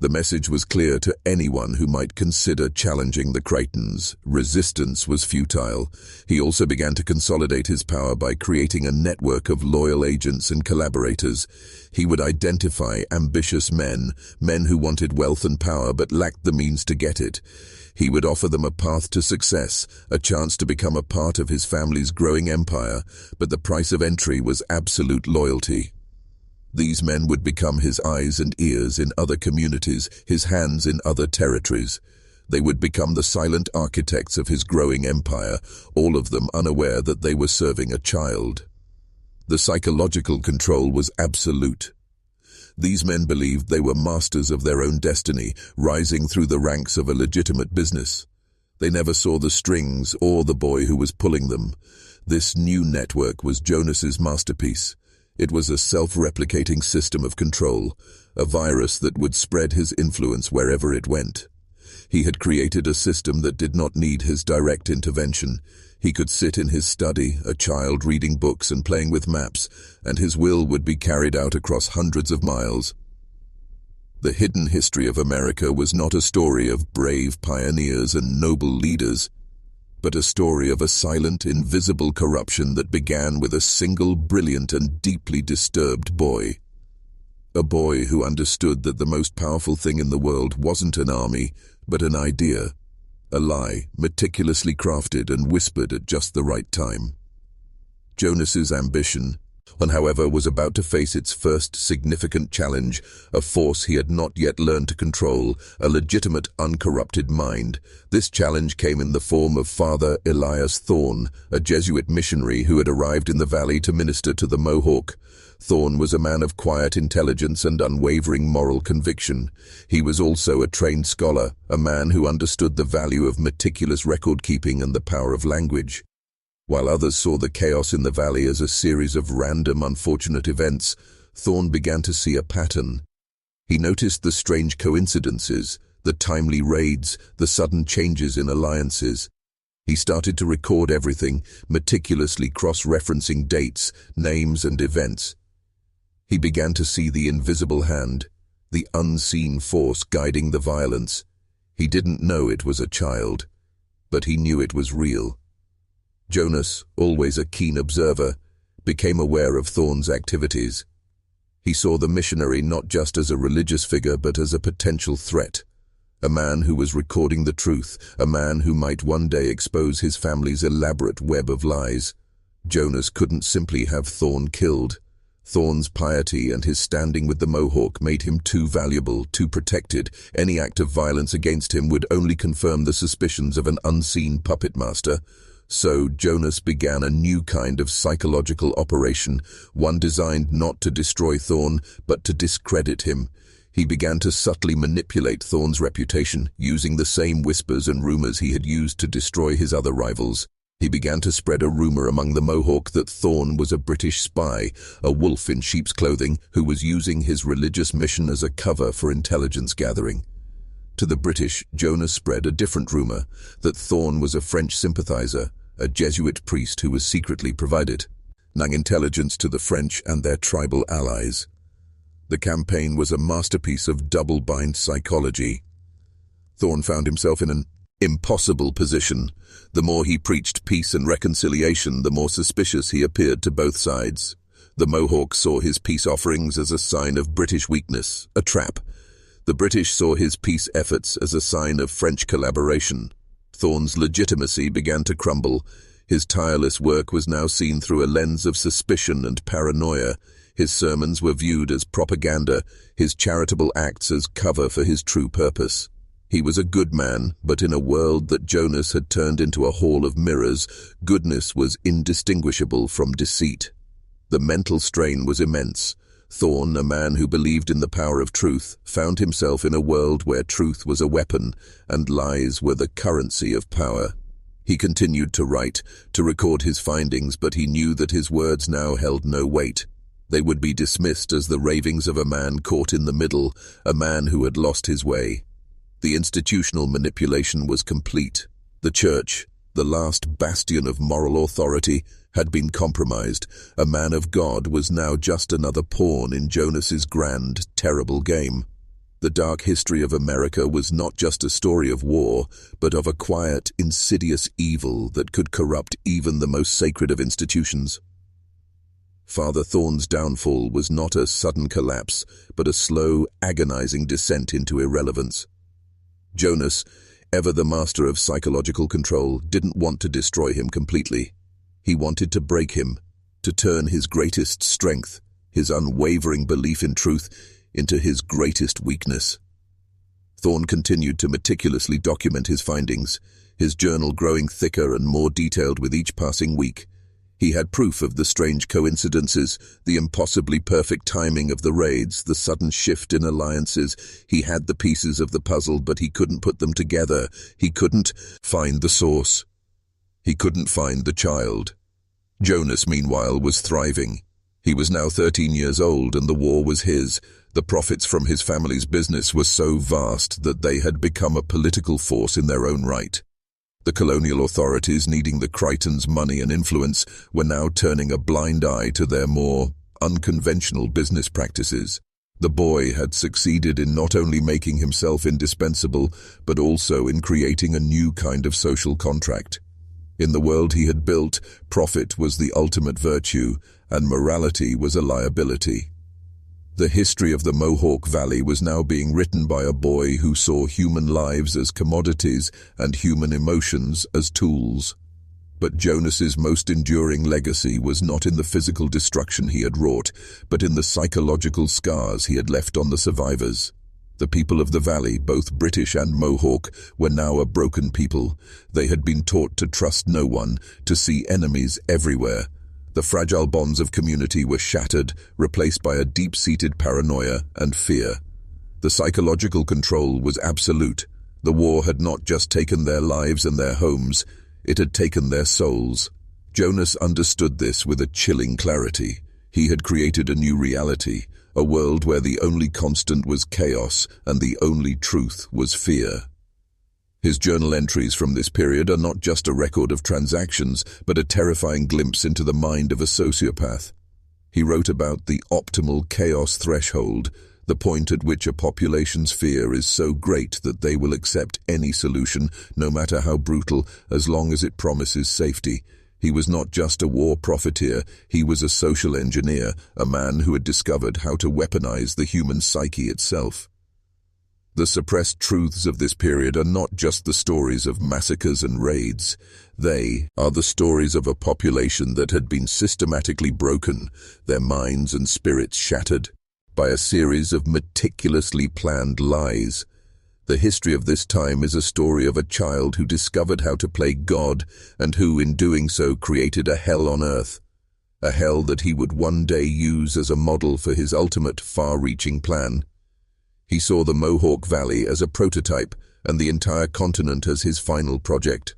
The message was clear to anyone who might consider challenging the Creightons. Resistance was futile. He also began to consolidate his power by creating a network of loyal agents and collaborators. He would identify ambitious men who wanted wealth and power but lacked the means to get it. He would offer them a path to success, a chance to become a part of his family's growing empire, but the price of entry was absolute loyalty. These men would become his eyes and ears in other communities, his hands in other territories. They would become the silent architects of his growing empire, all of them unaware that they were serving a child. The psychological control was absolute. These men believed they were masters of their own destiny, rising through the ranks of a legitimate business. They never saw the strings or the boy who was pulling them. This new network was Jonas's masterpiece. It was a self-replicating system of control, a virus that would spread his influence wherever it went. He had created a system that did not need his direct intervention. He could sit in his study, a child reading books and playing with maps, and his will would be carried out across hundreds of miles. The hidden history of America was not a story of brave pioneers and noble leaders, but a story of a silent, invisible corruption that began with a single brilliant and deeply disturbed boy. A boy who understood that the most powerful thing in the world wasn't an army, but an idea, a lie meticulously crafted and whispered at just the right time. Jonas's ambition, however, was about to face its first significant challenge, a force he had not yet learned to control, a legitimate, uncorrupted mind. This challenge came in the form of Father Elias Thorne, a Jesuit missionary who had arrived in the valley to minister to the Mohawk. Thorne was a man of quiet intelligence and unwavering moral conviction. He was also a trained scholar, a man who understood the value of meticulous record-keeping and the power of language. While others saw the chaos in the valley as a series of random, unfortunate events, Thorne began to see a pattern. He noticed the strange coincidences, the timely raids, the sudden changes in alliances. He started to record everything, meticulously cross-referencing dates, names, and events. He began to see the invisible hand, the unseen force guiding the violence. He didn't know it was a child, but he knew it was real. Jonas, always a keen observer, became aware of Thorn's activities. He saw the missionary not just as a religious figure but as a potential threat. A man who was recording the truth, a man who might one day expose his family's elaborate web of lies. Jonas couldn't simply have Thorn killed. Thorn's piety and his standing with the Mohawk made him too valuable, too protected. Any act of violence against him would only confirm the suspicions of an unseen puppet master. So Jonas began a new kind of psychological operation, one designed not to destroy Thorn, but to discredit him. He began to subtly manipulate Thorn's reputation, using the same whispers and rumors he had used to destroy his other rivals. He began to spread a rumor among the Mohawk that Thorn was a British spy, a wolf in sheep's clothing who was using his religious mission as a cover for intelligence gathering. To the British, Jonas spread a different rumor, that Thorn was a French sympathizer, a Jesuit priest who was secretly providing intelligence to the French and their tribal allies. The campaign was a masterpiece of double-bind psychology. Thorn found himself in an impossible position. The more he preached peace and reconciliation, the more suspicious he appeared to both sides. The Mohawks saw his peace offerings as a sign of British weakness, a trap. The British saw his peace efforts as a sign of French collaboration. Thorn's legitimacy began to crumble. His tireless work was now seen through a lens of suspicion and paranoia. His sermons were viewed as propaganda, his charitable acts as cover for his true purpose. He was a good man, but in a world that Jonas had turned into a hall of mirrors, goodness was indistinguishable from deceit. The mental strain was immense. Thorn, a man who believed in the power of truth, found himself in a world where truth was a weapon and lies were the currency of power. He continued to write, to record his findings, but he knew that his words now held no weight. They would be dismissed as the ravings of a man caught in the middle, a man who had lost his way. The institutional manipulation was complete. The church, the last bastion of moral authority, had been compromised. A man of God was now just another pawn in Jonas's grand, terrible game. The dark history of America was not just a story of war, but of a quiet, insidious evil that could corrupt even the most sacred of institutions. Father Thorn's downfall was not a sudden collapse, but a slow, agonizing descent into irrelevance. Jonas, ever the master of psychological control, didn't want to destroy him completely. He wanted to break him, to turn his greatest strength, his unwavering belief in truth, into his greatest weakness. Thorn continued to meticulously document his findings, his journal growing thicker and more detailed with each passing week. He had proof of the strange coincidences, the impossibly perfect timing of the raids, the sudden shift in alliances. He had the pieces of the puzzle, but he couldn't put them together. He couldn't find the source. He couldn't find the child. Jonas, meanwhile, was thriving. He was now 13 years old, and the war was his. The profits from his family's business were so vast that they had become a political force in their own right. The colonial authorities, needing the Creightons' money and influence, were now turning a blind eye to their more unconventional business practices. The boy had succeeded in not only making himself indispensable, but also in creating a new kind of social contract. In the world he had built, profit was the ultimate virtue, and morality was a liability. The history of the Mohawk Valley was now being written by a boy who saw human lives as commodities and human emotions as tools. But Jonas's most enduring legacy was not in the physical destruction he had wrought, but in the psychological scars he had left on the survivors. The people of the valley, both British and Mohawk, were now a broken people. They had been taught to trust no one, to see enemies everywhere. The fragile bonds of community were shattered, replaced by a deep-seated paranoia and fear. The psychological control was absolute. The war had not just taken their lives and their homes, it had taken their souls. Jonas understood this with a chilling clarity. He had created a new reality, a world where the only constant was chaos and the only truth was fear. His journal entries from this period are not just a record of transactions, but a terrifying glimpse into the mind of a sociopath. He wrote about the optimal chaos threshold, the point at which a population's fear is so great that they will accept any solution, no matter how brutal, as long as it promises safety. He was not just a war profiteer, he was a social engineer, a man who had discovered how to weaponize the human psyche itself. The suppressed truths of this period are not just the stories of massacres and raids. They are the stories of a population that had been systematically broken, their minds and spirits shattered, by a series of meticulously planned lies. The history of this time is a story of a child who discovered how to play God and who, in doing so, created a hell on earth. A hell that he would one day use as a model for his ultimate far-reaching plan. He saw the Mohawk Valley as a prototype and the entire continent as his final project.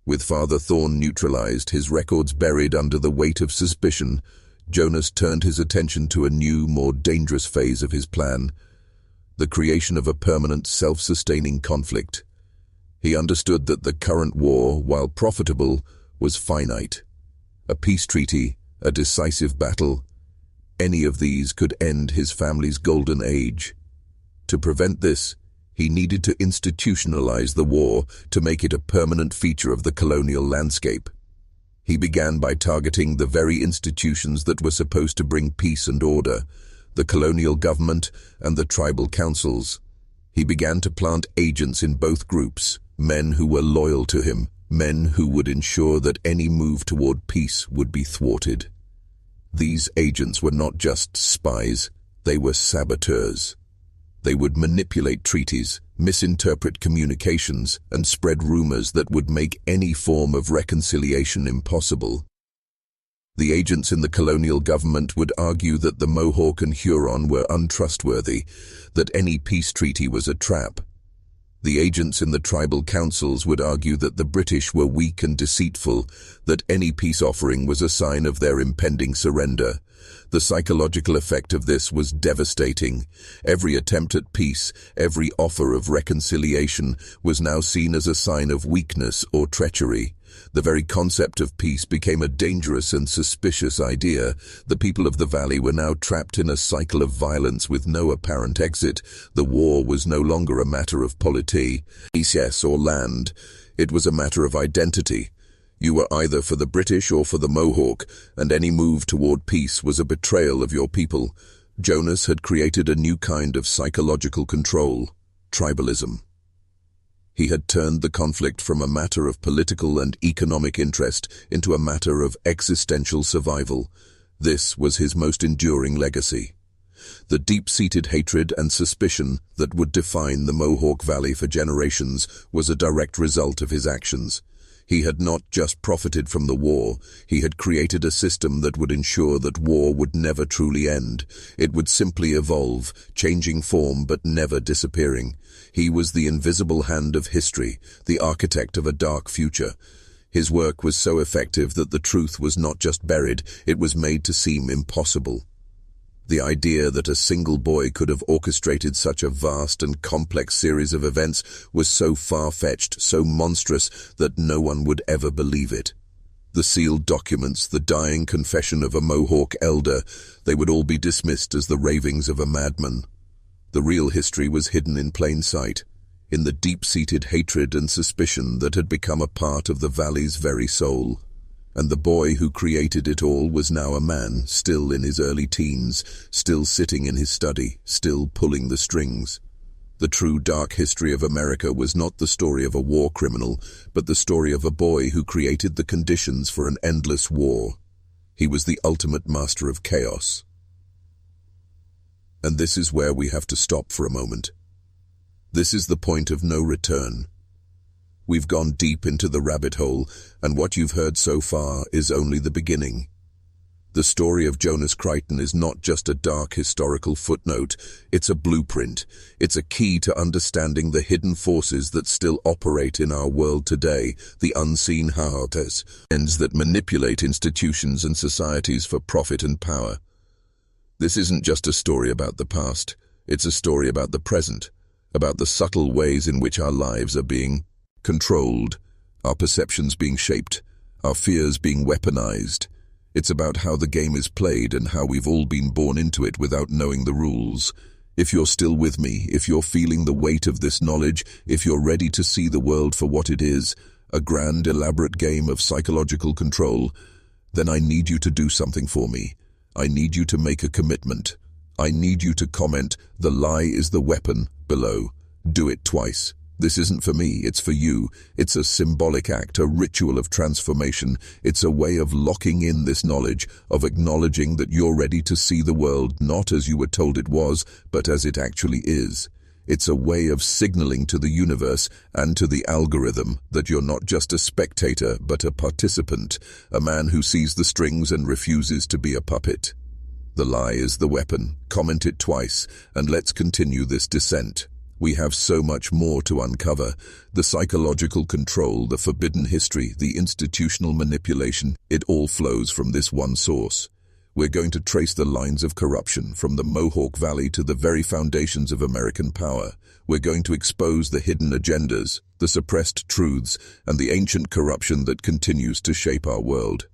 With Father Thorn neutralized, his records buried under the weight of suspicion, Jonas turned his attention to a new, more dangerous phase of his plan, the creation of a permanent, self-sustaining conflict. He understood that the current war, while profitable, was finite. A peace treaty, a decisive battle, any of these could end his family's golden age. To prevent this, he needed to institutionalize the war, to make it a permanent feature of the colonial landscape. He began by targeting the very institutions that were supposed to bring peace and order, the colonial government and the tribal councils. He began to plant agents in both groups, men who were loyal to him, men who would ensure that any move toward peace would be thwarted. These agents were not just spies, they were saboteurs. They would manipulate treaties, misinterpret communications, and spread rumors that would make any form of reconciliation impossible. The agents in the colonial government would argue that the Mohawk and Huron were untrustworthy, that any peace treaty was a trap. The agents in the tribal councils would argue that the British were weak and deceitful, that any peace offering was a sign of their impending surrender. The psychological effect of this was devastating. Every attempt at peace, every offer of reconciliation, was now seen as a sign of weakness or treachery. The very concept of peace became a dangerous and suspicious idea. The people of the valley were now trapped in a cycle of violence with no apparent exit. The war was no longer a matter of polity, yes, or land. It was a matter of identity. You were either for the British or for the Mohawk, and any move toward peace was a betrayal of your people. Jonas had created a new kind of psychological control, tribalism. He had turned the conflict from a matter of political and economic interest into a matter of existential survival. This was his most enduring legacy. The deep-seated hatred and suspicion that would define the Mohawk Valley for generations was a direct result of his actions. He had not just profited from the war, he had created a system that would ensure that war would never truly end. It would simply evolve, changing form but never disappearing. He was the invisible hand of history, the architect of a dark future. His work was so effective that the truth was not just buried, it was made to seem impossible. The idea that a single boy could have orchestrated such a vast and complex series of events was so far-fetched, so monstrous, that no one would ever believe it. The sealed documents, the dying confession of a Mohawk elder, they would all be dismissed as the ravings of a madman. The real history was hidden in plain sight, in the deep-seated hatred and suspicion that had become a part of the valley's very soul. And the boy who created it all was now a man, still in his early teens, still sitting in his study, still pulling the strings. The true dark history of America was not the story of a war criminal, but the story of a boy who created the conditions for an endless war. He was the ultimate master of chaos. And this is where we have to stop for a moment. This is the point of no return. We've gone deep into the rabbit hole, and what you've heard so far is only the beginning. The story of Jonas Creighton is not just a dark historical footnote, it's a blueprint. It's a key to understanding the hidden forces that still operate in our world today, the unseen hearts, ends that manipulate institutions and societies for profit and power. This isn't just a story about the past, it's a story about the present, about the subtle ways in which our lives are being controlled, our perceptions being shaped, our fears being weaponized. It's about how the game is played and how we've all been born into it without knowing the rules. If you're still with me, if you're feeling the weight of this knowledge, if you're ready to see the world for what it is, A grand, elaborate game of psychological control. Then I need you to do something for me. I need you to make a commitment. I need you to comment, "The lie is the weapon," below. Do it twice. This isn't for me, it's for you. It's a symbolic act, a ritual of transformation. It's a way of locking in this knowledge, of acknowledging that you're ready to see the world not as you were told it was, but as it actually is. It's a way of signaling to the universe and to the algorithm that you're not just a spectator, but a participant, a man who sees the strings and refuses to be a puppet. The lie is the weapon. Comment it twice, and let's continue this descent. We have so much more to uncover. The psychological control, the forbidden history, the institutional manipulation, it all flows from this one source. We're going to trace the lines of corruption from the Mohawk Valley to the very foundations of American power. We're going to expose the hidden agendas, the suppressed truths, and the ancient corruption that continues to shape our world.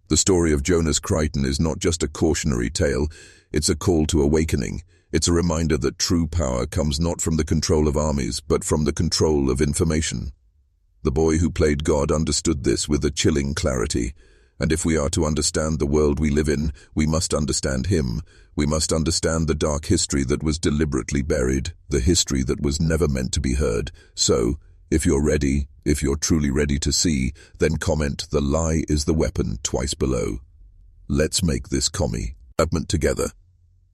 The story of Jonas Creighton is not just a cautionary tale, it's a call to awakening. It's a reminder that true power comes not from the control of armies, but from the control of information. The boy who played God understood this with a chilling clarity. And if we are to understand the world we live in, we must understand him. We must understand the dark history that was deliberately buried, the history that was never meant to be heard. So, if you're ready, if you're truly ready to see, then comment, "The lie is the weapon," twice below. Let's make this commitment together.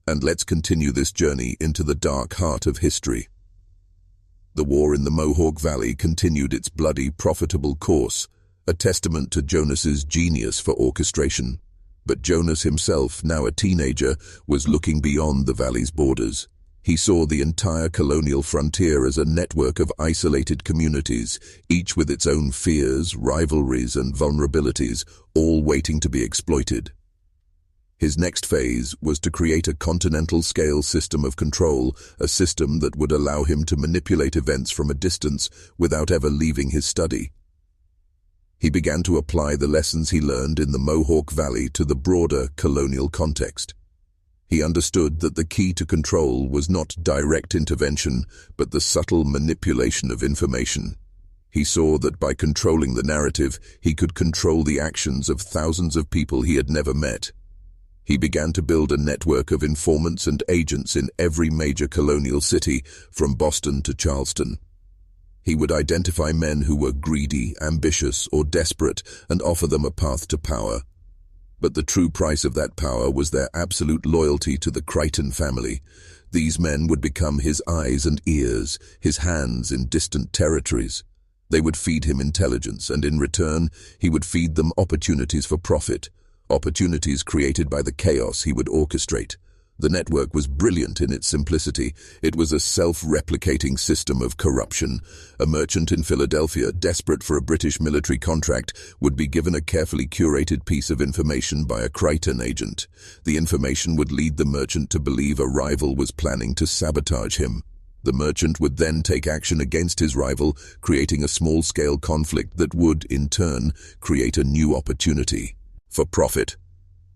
And let's continue this journey into the dark heart of history. The war in the Mohawk Valley continued its bloody, profitable course, a testament to Jonas's genius for orchestration. But Jonas himself, now a teenager, was looking beyond the valley's borders. He saw the entire colonial frontier as a network of isolated communities, each with its own fears, rivalries, and vulnerabilities, all waiting to be exploited. His next phase was to create a continental-scale system of control, a system that would allow him to manipulate events from a distance without ever leaving his study. He began to apply the lessons he learned in the Mohawk Valley to the broader colonial context. He understood that the key to control was not direct intervention, but the subtle manipulation of information. He saw that by controlling the narrative, he could control the actions of thousands of people he had never met. He began to build a network of informants and agents in every major colonial city, from Boston to Charleston. He would identify men who were greedy, ambitious, or desperate and offer them a path to power. But the true price of that power was their absolute loyalty to the Creighton family. These men would become his eyes and ears, his hands in distant territories. They would feed him intelligence, and in return, he would feed them opportunities for profit, opportunities created by the chaos he would orchestrate. The network was brilliant in its simplicity. It was a self-replicating system of corruption. A merchant in Philadelphia, desperate for a British military contract, would be given a carefully curated piece of information by a Creighton agent. The information would lead the merchant to believe a rival was planning to sabotage him. The merchant would then take action against his rival, creating a small-scale conflict that would, in turn, create a new opportunity for profit.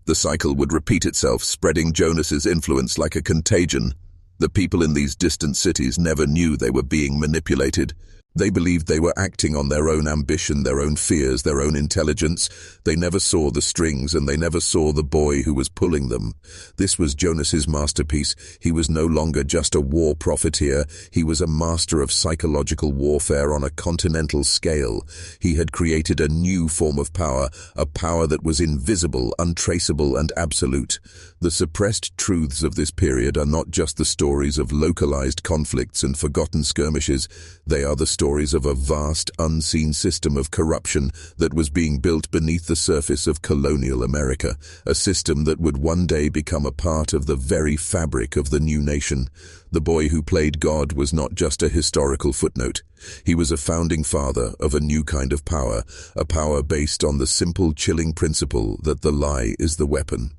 The cycle would repeat itself, spreading Jonas's influence like a contagion. The people in these distant cities never knew they were being manipulated. They believed they were acting on their own ambition, their own fears, their own intelligence. They never saw the strings, and they never saw the boy who was pulling them. This was Jonas's masterpiece. He was no longer just a war profiteer. He was a master of psychological warfare on a continental scale. He had created a new form of power, a power that was invisible, untraceable, and absolute. The suppressed truths of this period are not just the stories of localized conflicts and forgotten skirmishes. They are the stories of a vast, unseen system of corruption that was being built beneath the surface of colonial America, a system that would one day become a part of the very fabric of the new nation. The boy who played God was not just a historical footnote. He was a founding father of a new kind of power, a power based on the simple, chilling principle that the lie is the weapon.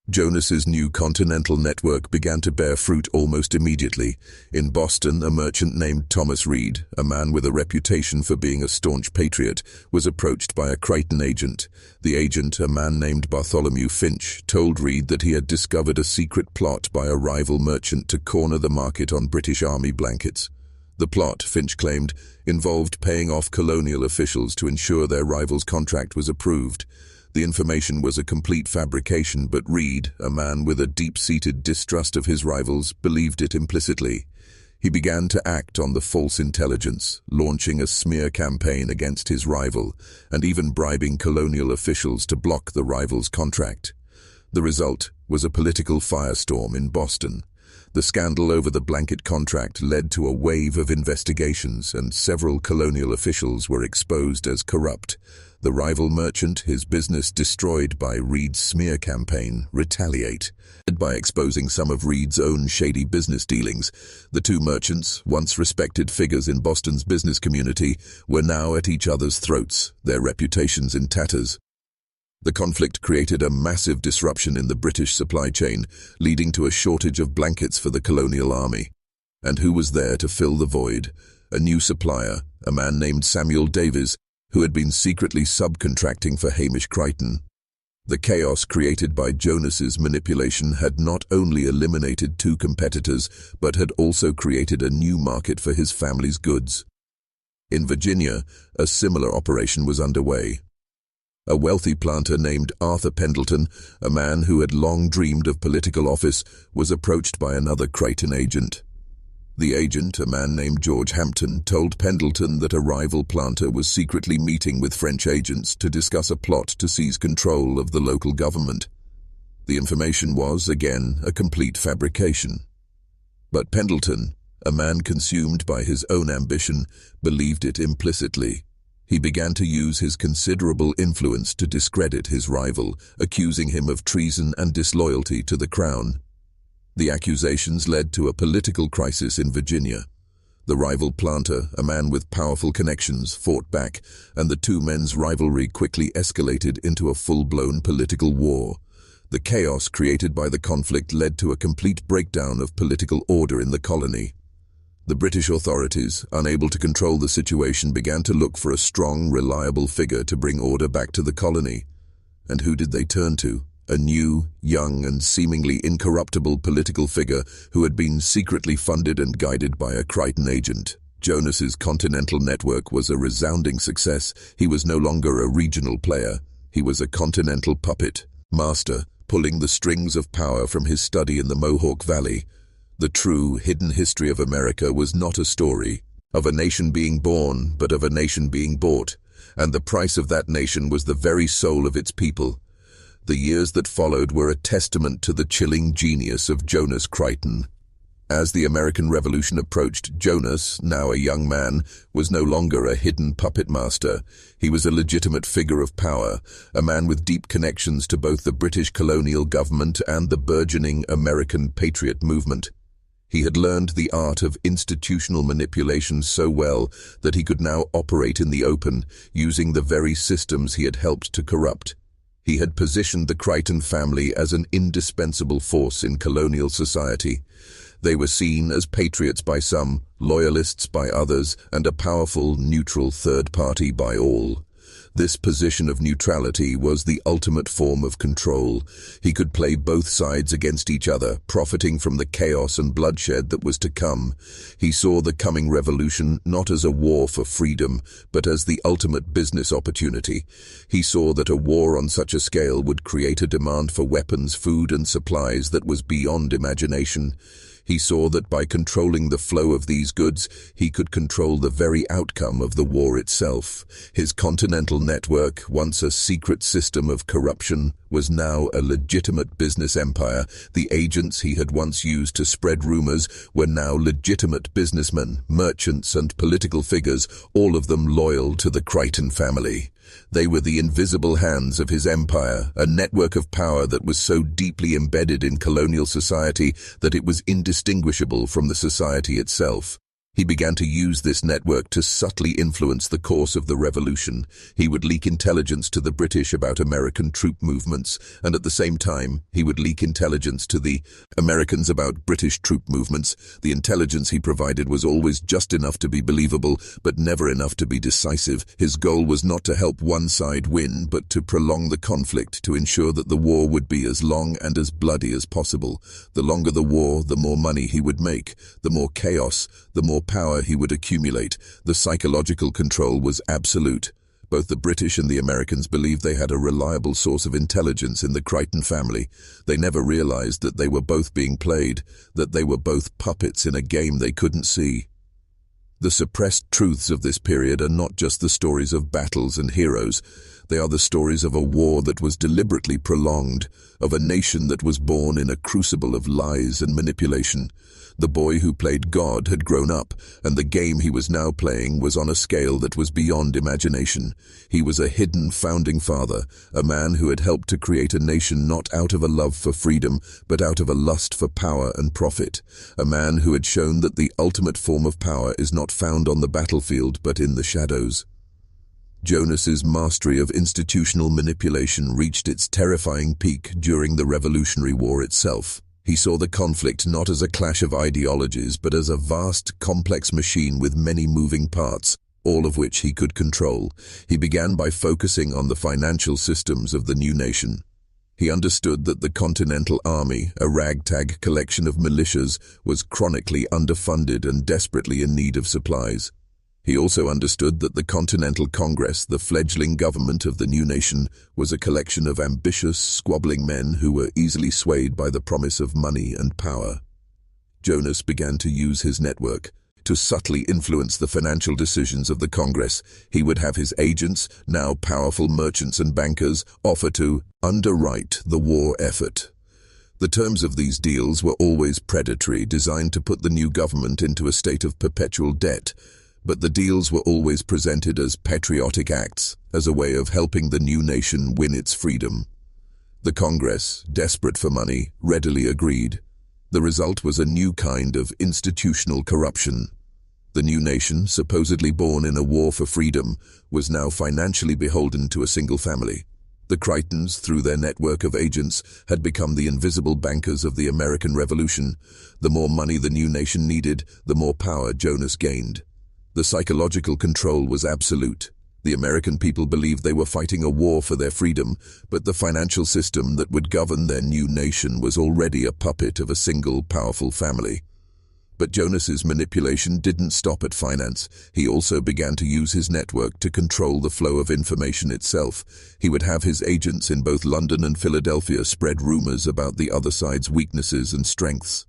Jonas's new continental network began to bear fruit almost immediately. In Boston, a merchant named Thomas Reed, a man with a reputation for being a staunch patriot, was approached by a Creighton agent. The agent, a man named Bartholomew Finch, told Reed that he had discovered a secret plot by a rival merchant to corner the market on British Army blankets. The The plot, Finch claimed, involved paying off colonial officials to ensure their rival's contract was approved. The information was a complete fabrication, but Reed, a man with a deep-seated distrust of his rivals, believed it implicitly. He began to act on the false intelligence, launching a smear campaign against his rival, and even bribing colonial officials to block the rival's contract. The result was a political firestorm in Boston. The scandal over the blanket contract led to a wave of investigations, and several colonial officials were exposed as corrupt. The rival merchant, his business destroyed by Reed's smear campaign, retaliated by exposing some of Reed's own shady business dealings. The two merchants, once respected figures in Boston's business community, were now at each other's throats, their reputations in tatters. The conflict created a massive disruption in the British supply chain, leading to a shortage of blankets for the colonial army. And who was there to fill the void? A new supplier, a man named Samuel Davies, who had been secretly subcontracting for Creighton. The chaos created by Jonas's manipulation had not only eliminated two competitors, but had also created a new market for his family's goods. In Virginia, a similar operation was underway. A wealthy planter named Arthur Pendleton, a man who had long dreamed of political office, was approached by another Creighton agent. The agent, a man named George Hampton, told Pendleton that a rival planter was secretly meeting with French agents to discuss a plot to seize control of the local government. The information was, again, a complete fabrication. But Pendleton, a man consumed by his own ambition, believed it implicitly. He began to use his considerable influence to discredit his rival, accusing him of treason and disloyalty to the crown. The accusations led to a political crisis in Virginia. The rival planter, a man with powerful connections, fought back, and the two men's rivalry quickly escalated into a full-blown political war. The chaos created by the conflict led to a complete breakdown of political order in the colony. The British authorities, unable to control the situation, began to look for a strong, reliable figure to bring order back to the colony. And who did they turn to? A new, young, and seemingly incorruptible political figure who had been secretly funded and guided by a Creighton agent. Jonas's continental network was a resounding success. He was no longer a regional player. He was a continental puppet master, pulling the strings of power from his study in the Mohawk Valley. The true, hidden history of America was not a story of a nation being born, but of a nation being bought, and the price of that nation was the very soul of its people. The years that followed were a testament to the chilling genius of Jonas Creighton. As the American Revolution approached, Jonas, now a young man, was no longer a hidden puppet master. He was a legitimate figure of power, a man with deep connections to both the British colonial government and the burgeoning American patriot movement. He had learned the art of institutional manipulation so well that he could now operate in the open, using the very systems he had helped to corrupt. He had positioned the Creighton family as an indispensable force in colonial society. They were seen as patriots by some, loyalists by others, and a powerful, neutral third party by all. This position of neutrality was the ultimate form of control. He could play both sides against each other, profiting from the chaos and bloodshed that was to come. He saw the coming revolution not as a war for freedom, but as the ultimate business opportunity. He saw that a war on such a scale would create a demand for weapons, food, and supplies that was beyond imagination. He saw that by controlling the flow of these goods, he could control the very outcome of the war itself. His continental network, once a secret system of corruption, was now a legitimate business empire. The agents he had once used to spread rumors were now legitimate businessmen, merchants, and political figures, all of them loyal to the Creighton family. They were the invisible hands of his empire, a network of power that was so deeply embedded in colonial society that it was indistinguishable from the society itself. He began to use this network to subtly influence the course of the revolution. He would leak intelligence to the British about American troop movements, and at the same time, he would leak intelligence to the Americans about British troop movements. The intelligence he provided was always just enough to be believable, but never enough to be decisive. His goal was not to help one side win, but to prolong the conflict, to ensure that the war would be as long and as bloody as possible. The longer the war, the more money he would make. The more chaos, the more power he would accumulate. The psychological control was absolute. Both the British and the Americans believed they had a reliable source of intelligence in the Creighton family. They never realized that they were both being played, that they were both puppets in a game they couldn't see. The suppressed truths of this period are not just the stories of battles and heroes. They are the stories of a war that was deliberately prolonged, of a nation that was born in a crucible of lies and manipulation. The boy who played God had grown up, and the game he was now playing was on a scale that was beyond imagination. He was a hidden founding father, a man who had helped to create a nation not out of a love for freedom, but out of a lust for power and profit. A man who had shown that the ultimate form of power is not found on the battlefield, but in the shadows. Jonas's mastery of institutional manipulation reached its terrifying peak during the Revolutionary War itself. He saw the conflict not as a clash of ideologies, but as a vast, complex machine with many moving parts, all of which he could control. He began by focusing on the financial systems of the new nation. He understood that the Continental Army, a ragtag collection of militias, was chronically underfunded and desperately in need of supplies. He also understood that the Continental Congress, the fledgling government of the new nation, was a collection of ambitious, squabbling men who were easily swayed by the promise of money and power. Jonas began to use his network to subtly influence the financial decisions of the Congress. He would have his agents, now powerful merchants and bankers, offer to underwrite the war effort. The terms of these deals were always predatory, designed to put the new government into a state of perpetual debt. But the deals were always presented as patriotic acts, as a way of helping the new nation win its freedom. The Congress, desperate for money, readily agreed. The result was a new kind of institutional corruption. The new nation, supposedly born in a war for freedom, was now financially beholden to a single family. The Creightons, through their network of agents, had become the invisible bankers of the American Revolution. The more money the new nation needed, the more power Jonas gained. The psychological control was absolute. The American people believed they were fighting a war for their freedom, but the financial system that would govern their new nation was already a puppet of a single powerful family. But Jonas's manipulation didn't stop at finance. He also began to use his network to control the flow of information itself. He would have his agents in both London and Philadelphia spread rumors about the other side's weaknesses and strengths.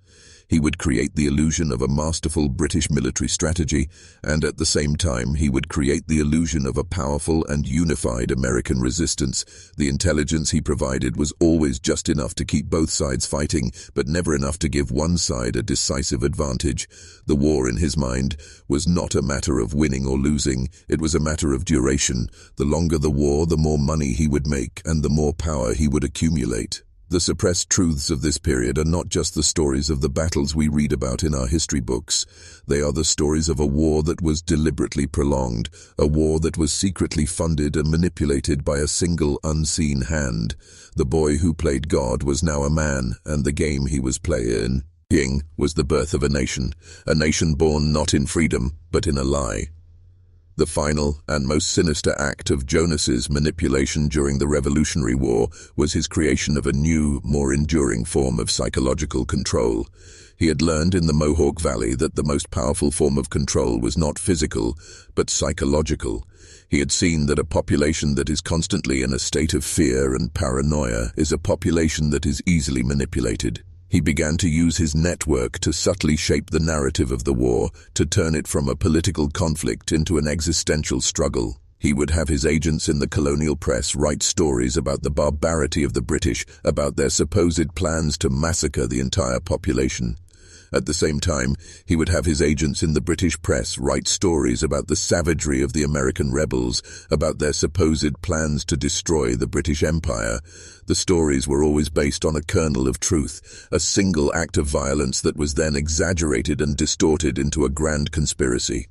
He would create the illusion of a masterful British military strategy, and at the same time he would create the illusion of a powerful and unified American resistance. The intelligence he provided was always just enough to keep both sides fighting, but never enough to give one side a decisive advantage. The war, in his mind, was not a matter of winning or losing. It was a matter of duration. The longer the war, the more money he would make, and the more power he would accumulate. The suppressed truths of this period are not just the stories of the battles we read about in our history books. They are the stories of a war that was deliberately prolonged, a war that was secretly funded and manipulated by a single unseen hand. The boy who played God was now a man, and the game he was playing was the birth of a nation born not in freedom, but in a lie. The final and most sinister act of Jonas's manipulation during the Revolutionary War was his creation of a new, more enduring form of psychological control. He had learned in the Mohawk Valley that the most powerful form of control was not physical, but psychological. He had seen that a population that is constantly in a state of fear and paranoia is a population that is easily manipulated. He began to use his network to subtly shape the narrative of the war, to turn it from a political conflict into an existential struggle. He would have his agents in the colonial press write stories about the barbarity of the British, about their supposed plans to massacre the entire population. At the same time, he would have his agents in the British press write stories about the savagery of the American rebels, about their supposed plans to destroy the British Empire. The stories were always based on a kernel of truth, a single act of violence that was then exaggerated and distorted into a grand conspiracy.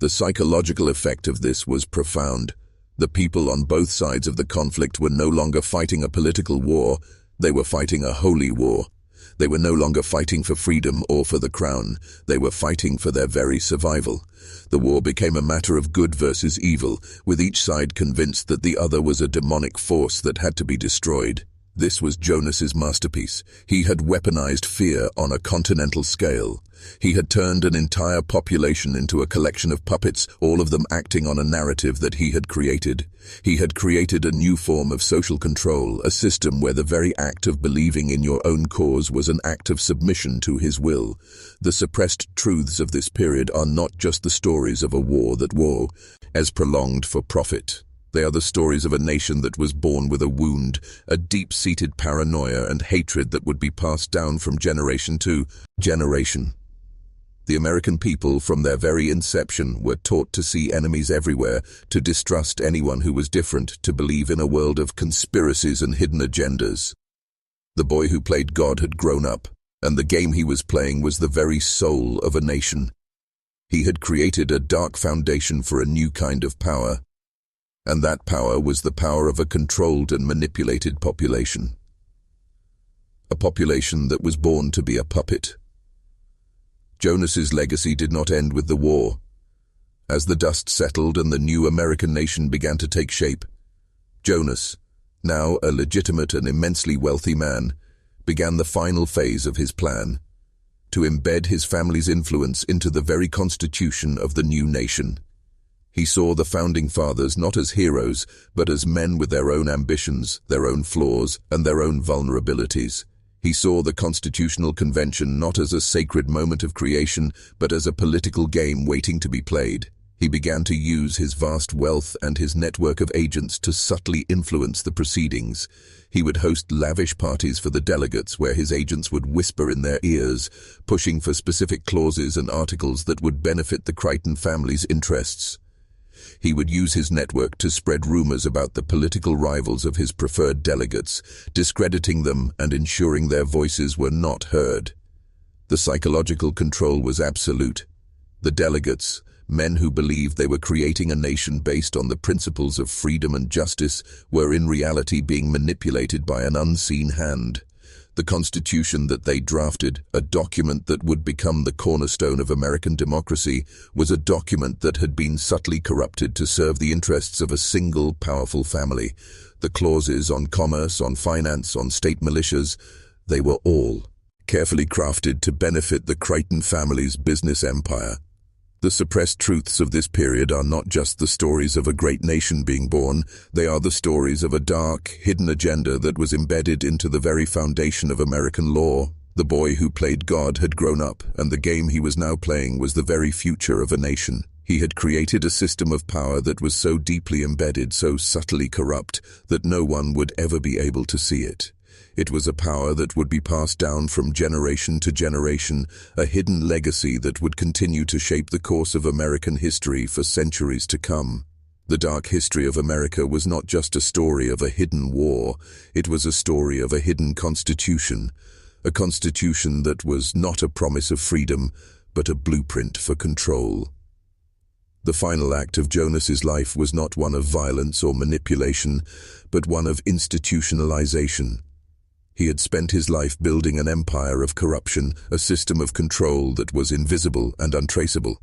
The psychological effect of this was profound. The people on both sides of the conflict were no longer fighting a political war, they were fighting a holy war. They were no longer fighting for freedom or for the crown. They were fighting for their very survival. The war became a matter of good versus evil, with each side convinced that the other was a demonic force that had to be destroyed. This was Jonas's masterpiece. He had weaponized fear on a continental scale. He had turned an entire population into a collection of puppets, all of them acting on a narrative that he had created. He had created a new form of social control, a system where the very act of believing in your own cause was an act of submission to his will. The suppressed truths of this period are not just the stories of a war that wore as prolonged for profit. They are the stories of a nation that was born with a wound, a deep-seated paranoia and hatred that would be passed down from generation to generation. The American people, from their very inception, were taught to see enemies everywhere, to distrust anyone who was different, to believe in a world of conspiracies and hidden agendas. The boy who played God had grown up, and the game he was playing was the very soul of a nation. He had created a dark foundation for a new kind of power, and that power was the power of a controlled and manipulated population. A population that was born to be a puppet. Jonas's legacy did not end with the war. As the dust settled and the new American nation began to take shape, Jonas, now a legitimate and immensely wealthy man, began the final phase of his plan, to embed his family's influence into the very constitution of the new nation. He saw the founding fathers not as heroes, but as men with their own ambitions, their own flaws, and their own vulnerabilities. He saw the Constitutional Convention not as a sacred moment of creation, but as a political game waiting to be played. He began to use his vast wealth and his network of agents to subtly influence the proceedings. He would host lavish parties for the delegates where his agents would whisper in their ears, pushing for specific clauses and articles that would benefit the Creighton family's interests. He would use his network to spread rumors about the political rivals of his preferred delegates, discrediting them and ensuring their voices were not heard. The psychological control was absolute. The delegates, men who believed they were creating a nation based on the principles of freedom and justice, were in reality being manipulated by an unseen hand. The Constitution that they drafted, a document that would become the cornerstone of American democracy, was a document that had been subtly corrupted to serve the interests of a single powerful family. The clauses on commerce, on finance, on state militias, they were all carefully crafted to benefit the Creighton family's business empire. The suppressed truths of this period are not just the stories of a great nation being born, they are the stories of a dark, hidden agenda that was embedded into the very foundation of American law. The boy who played God had grown up, and the game he was now playing was the very future of a nation. He had created a system of power that was so deeply embedded, so subtly corrupt, that no one would ever be able to see it. It was a power that would be passed down from generation to generation, a hidden legacy that would continue to shape the course of American history for centuries to come. The dark history of America was not just a story of a hidden war, it was a story of a hidden constitution, a constitution that was not a promise of freedom, but a blueprint for control. The final act of Jonas's life was not one of violence or manipulation, but one of institutionalization. He had spent his life building an empire of corruption, a system of control that was invisible and untraceable.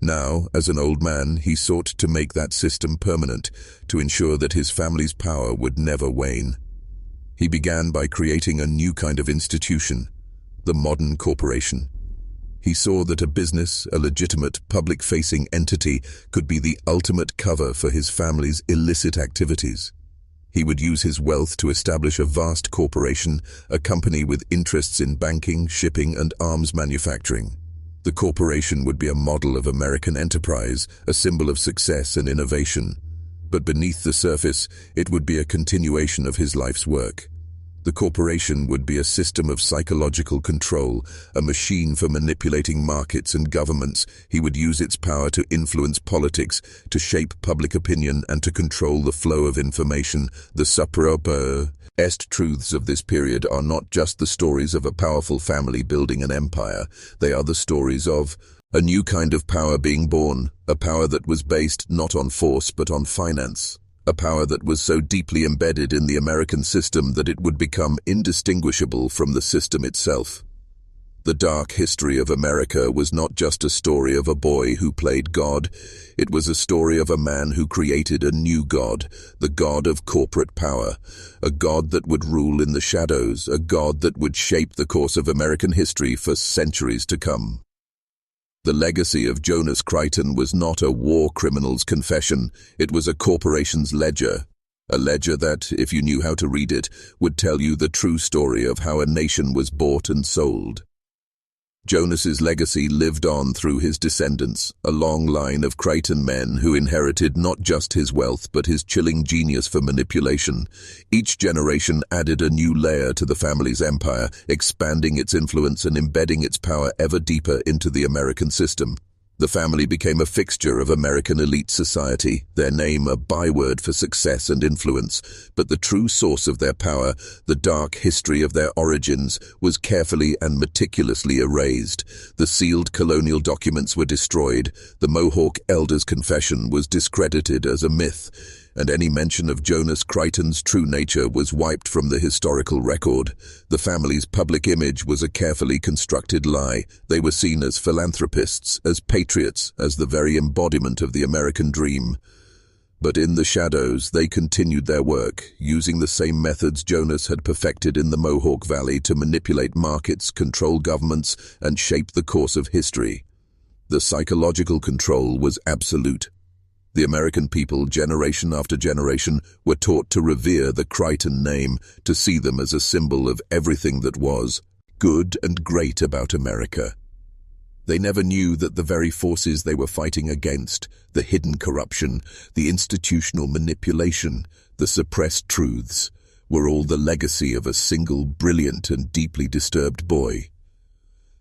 Now, as an old man, he sought to make that system permanent, to ensure that his family's power would never wane. He began by creating a new kind of institution, the modern corporation. He saw that a business, a legitimate, public-facing entity, could be the ultimate cover for his family's illicit activities. He would use his wealth to establish a vast corporation, a company with interests in banking, shipping, and arms manufacturing. The corporation would be a model of American enterprise, a symbol of success and innovation. But beneath the surface, it would be a continuation of his life's work. The corporation would be a system of psychological control, a machine for manipulating markets and governments. He would use its power to influence politics, to shape public opinion, and to control the flow of information. The suppressed truths of this period are not just the stories of a powerful family building an empire. They are the stories of a new kind of power being born, a power that was based not on force but on finance. A power that was so deeply embedded in the American system that it would become indistinguishable from the system itself. The dark history of America was not just a story of a boy who played God. It was a story of a man who created a new God, the God of corporate power, a God that would rule in the shadows, a God that would shape the course of American history for centuries to come. The legacy of Jonas Creighton was not a war criminal's confession, it was a corporation's ledger. A ledger that, if you knew how to read it, would tell you the true story of how a nation was bought and sold. Jonas's legacy lived on through his descendants, a long line of Creighton men who inherited not just his wealth but his chilling genius for manipulation. Each generation added a new layer to the family's empire, expanding its influence and embedding its power ever deeper into the American system. The family became a fixture of American elite society, their name a byword for success and influence, but the true source of their power, the dark history of their origins, was carefully and meticulously erased. The sealed colonial documents were destroyed, the Mohawk elders' confession was discredited as a myth, and any mention of Jonas Creighton's true nature was wiped from the historical record. The family's public image was a carefully constructed lie. They were seen as philanthropists, as patriots, as the very embodiment of the American dream. But in the shadows, they continued their work, using the same methods Jonas had perfected in the Mohawk Valley to manipulate markets, control governments, and shape the course of history. The psychological control was absolute. The American people, generation after generation, were taught to revere the Creighton name, to see them as a symbol of everything that was good and great about America. They never knew that the very forces they were fighting against, the hidden corruption, the institutional manipulation, the suppressed truths, were all the legacy of a single brilliant and deeply disturbed boy.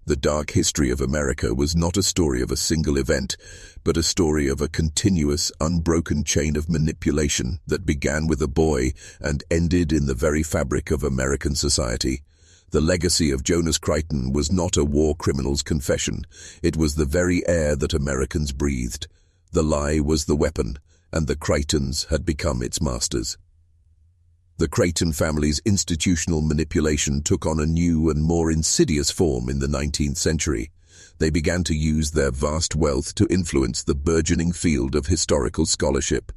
The dark history of America was not a story of a single event, but a story of a continuous, unbroken chain of manipulation that began with a boy and ended in the very fabric of American society. The legacy of Jonas Creighton was not a war criminal's confession. It was the very air that Americans breathed. The lie was the weapon, and the Creightons had become its masters. The Creighton family's institutional manipulation took on a new and more insidious form in the 19th century. They began to use their vast wealth to influence the burgeoning field of historical scholarship.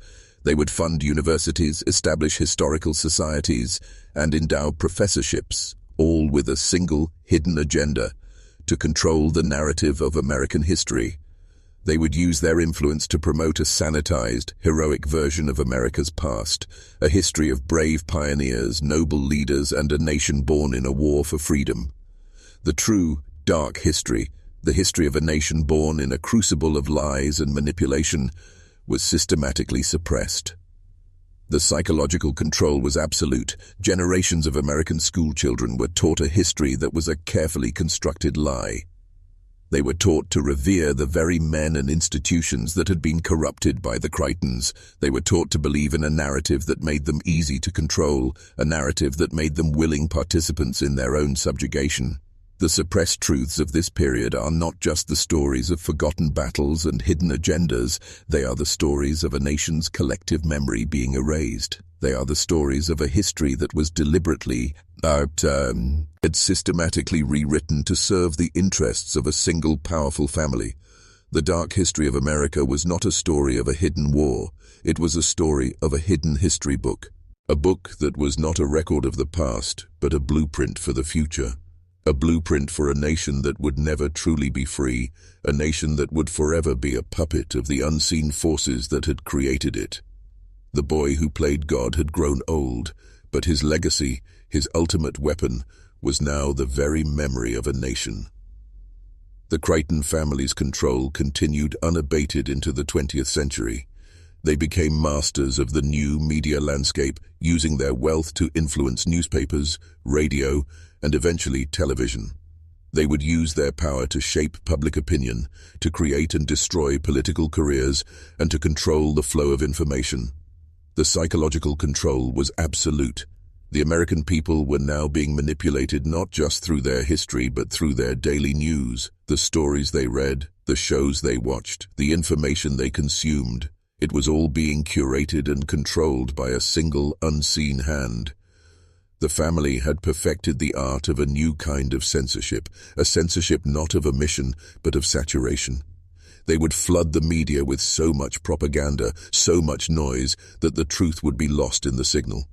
They would fund universities, establish historical societies, and endow professorships, all with a single, hidden agenda: to control the narrative of American history. They would use their influence to promote a sanitized, heroic version of America's past, a history of brave pioneers, noble leaders, and a nation born in a war for freedom. The true, dark history, the history of a nation born in a crucible of lies and manipulation, was systematically suppressed. The psychological control was absolute. Generations of American schoolchildren were taught a history that was a carefully constructed lie. They were taught to revere the very men and institutions that had been corrupted by the Creightons. They were taught to believe in a narrative that made them easy to control, a narrative that made them willing participants in their own subjugation. The suppressed truths of this period are not just the stories of forgotten battles and hidden agendas. They are the stories of a nation's collective memory being erased. They are the stories of a history that was deliberately, systematically rewritten to serve the interests of a single powerful family. The dark history of America was not a story of a hidden war. It was a story of a hidden history book. A book that was not a record of the past, but a blueprint for the future. A blueprint for a nation that would never truly be free, a nation that would forever be a puppet of the unseen forces that had created it. The boy who played God had grown old, but his legacy, his ultimate weapon, was now the very memory of a nation. The Creighton family's control continued unabated into the 20th century. They became masters of the new media landscape, using their wealth to influence newspapers, radio, and eventually television. They would use their power to shape public opinion, to create and destroy political careers, and to control the flow of information. The psychological control was absolute. The American people were now being manipulated not just through their history but through their daily news, the stories they read, the shows they watched, the information they consumed. It was all being curated and controlled by a single unseen hand. The family had perfected the art of a new kind of censorship, a censorship not of omission, but of saturation. They would flood the media with so much propaganda, so much noise, that the truth would be lost in the signal.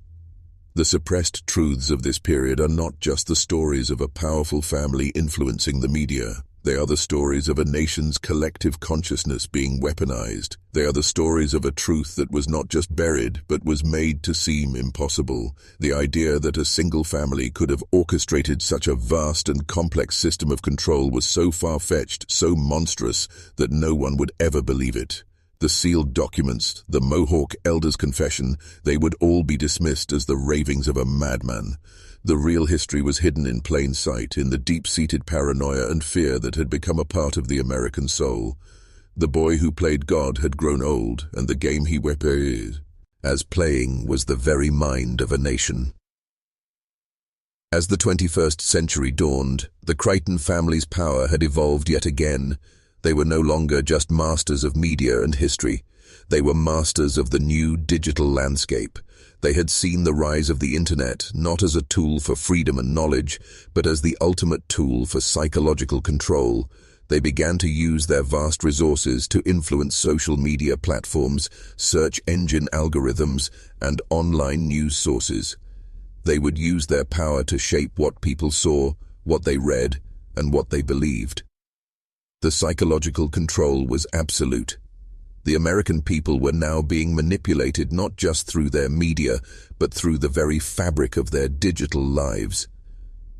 The suppressed truths of this period are not just the stories of a powerful family influencing the media. They are the stories of a nation's collective consciousness being weaponized. They are the stories of a truth that was not just buried, but was made to seem impossible. The idea that a single family could have orchestrated such a vast and complex system of control was so far-fetched, so monstrous, that no one would ever believe it. The sealed documents, the Mohawk elder's confession, they would all be dismissed as the ravings of a madman. The real history was hidden in plain sight, in the deep-seated paranoia and fear that had become a part of the American soul. The boy who played God had grown old, and the game he weaponized as playing was the very mind of a nation. As the 21st century dawned, the Creighton family's power had evolved yet again. They were no longer just masters of media and history. They were masters of the new digital landscape. They had seen the rise of the internet not as a tool for freedom and knowledge, but as the ultimate tool for psychological control. They began to use their vast resources to influence social media platforms, search engine algorithms, and online news sources. They would use their power to shape what people saw, what they read, and what they believed. The psychological control was absolute. The American people were now being manipulated not just through their media, but through the very fabric of their digital lives.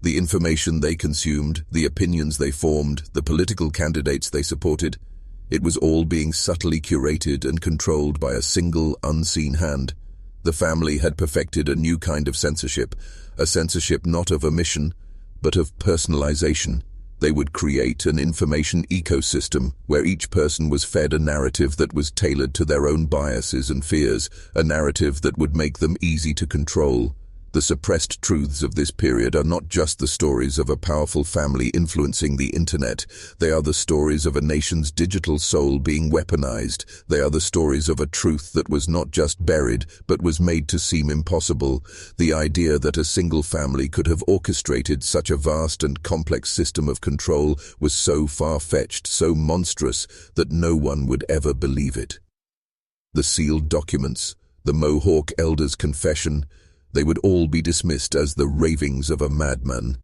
The information they consumed, the opinions they formed, the political candidates they supported, it was all being subtly curated and controlled by a single, unseen hand. The family had perfected a new kind of censorship, a censorship not of omission, but of personalization. They would create an information ecosystem where each person was fed a narrative that was tailored to their own biases and fears, a narrative that would make them easy to control. The suppressed truths of this period are not just the stories of a powerful family influencing the internet. They are the stories of a nation's digital soul being weaponized. They are the stories of a truth that was not just buried, but was made to seem impossible. The idea that a single family could have orchestrated such a vast and complex system of control was so far-fetched, so monstrous, that no one would ever believe it. The sealed documents, the Mohawk elder's confession, they would all be dismissed as the ravings of a madman.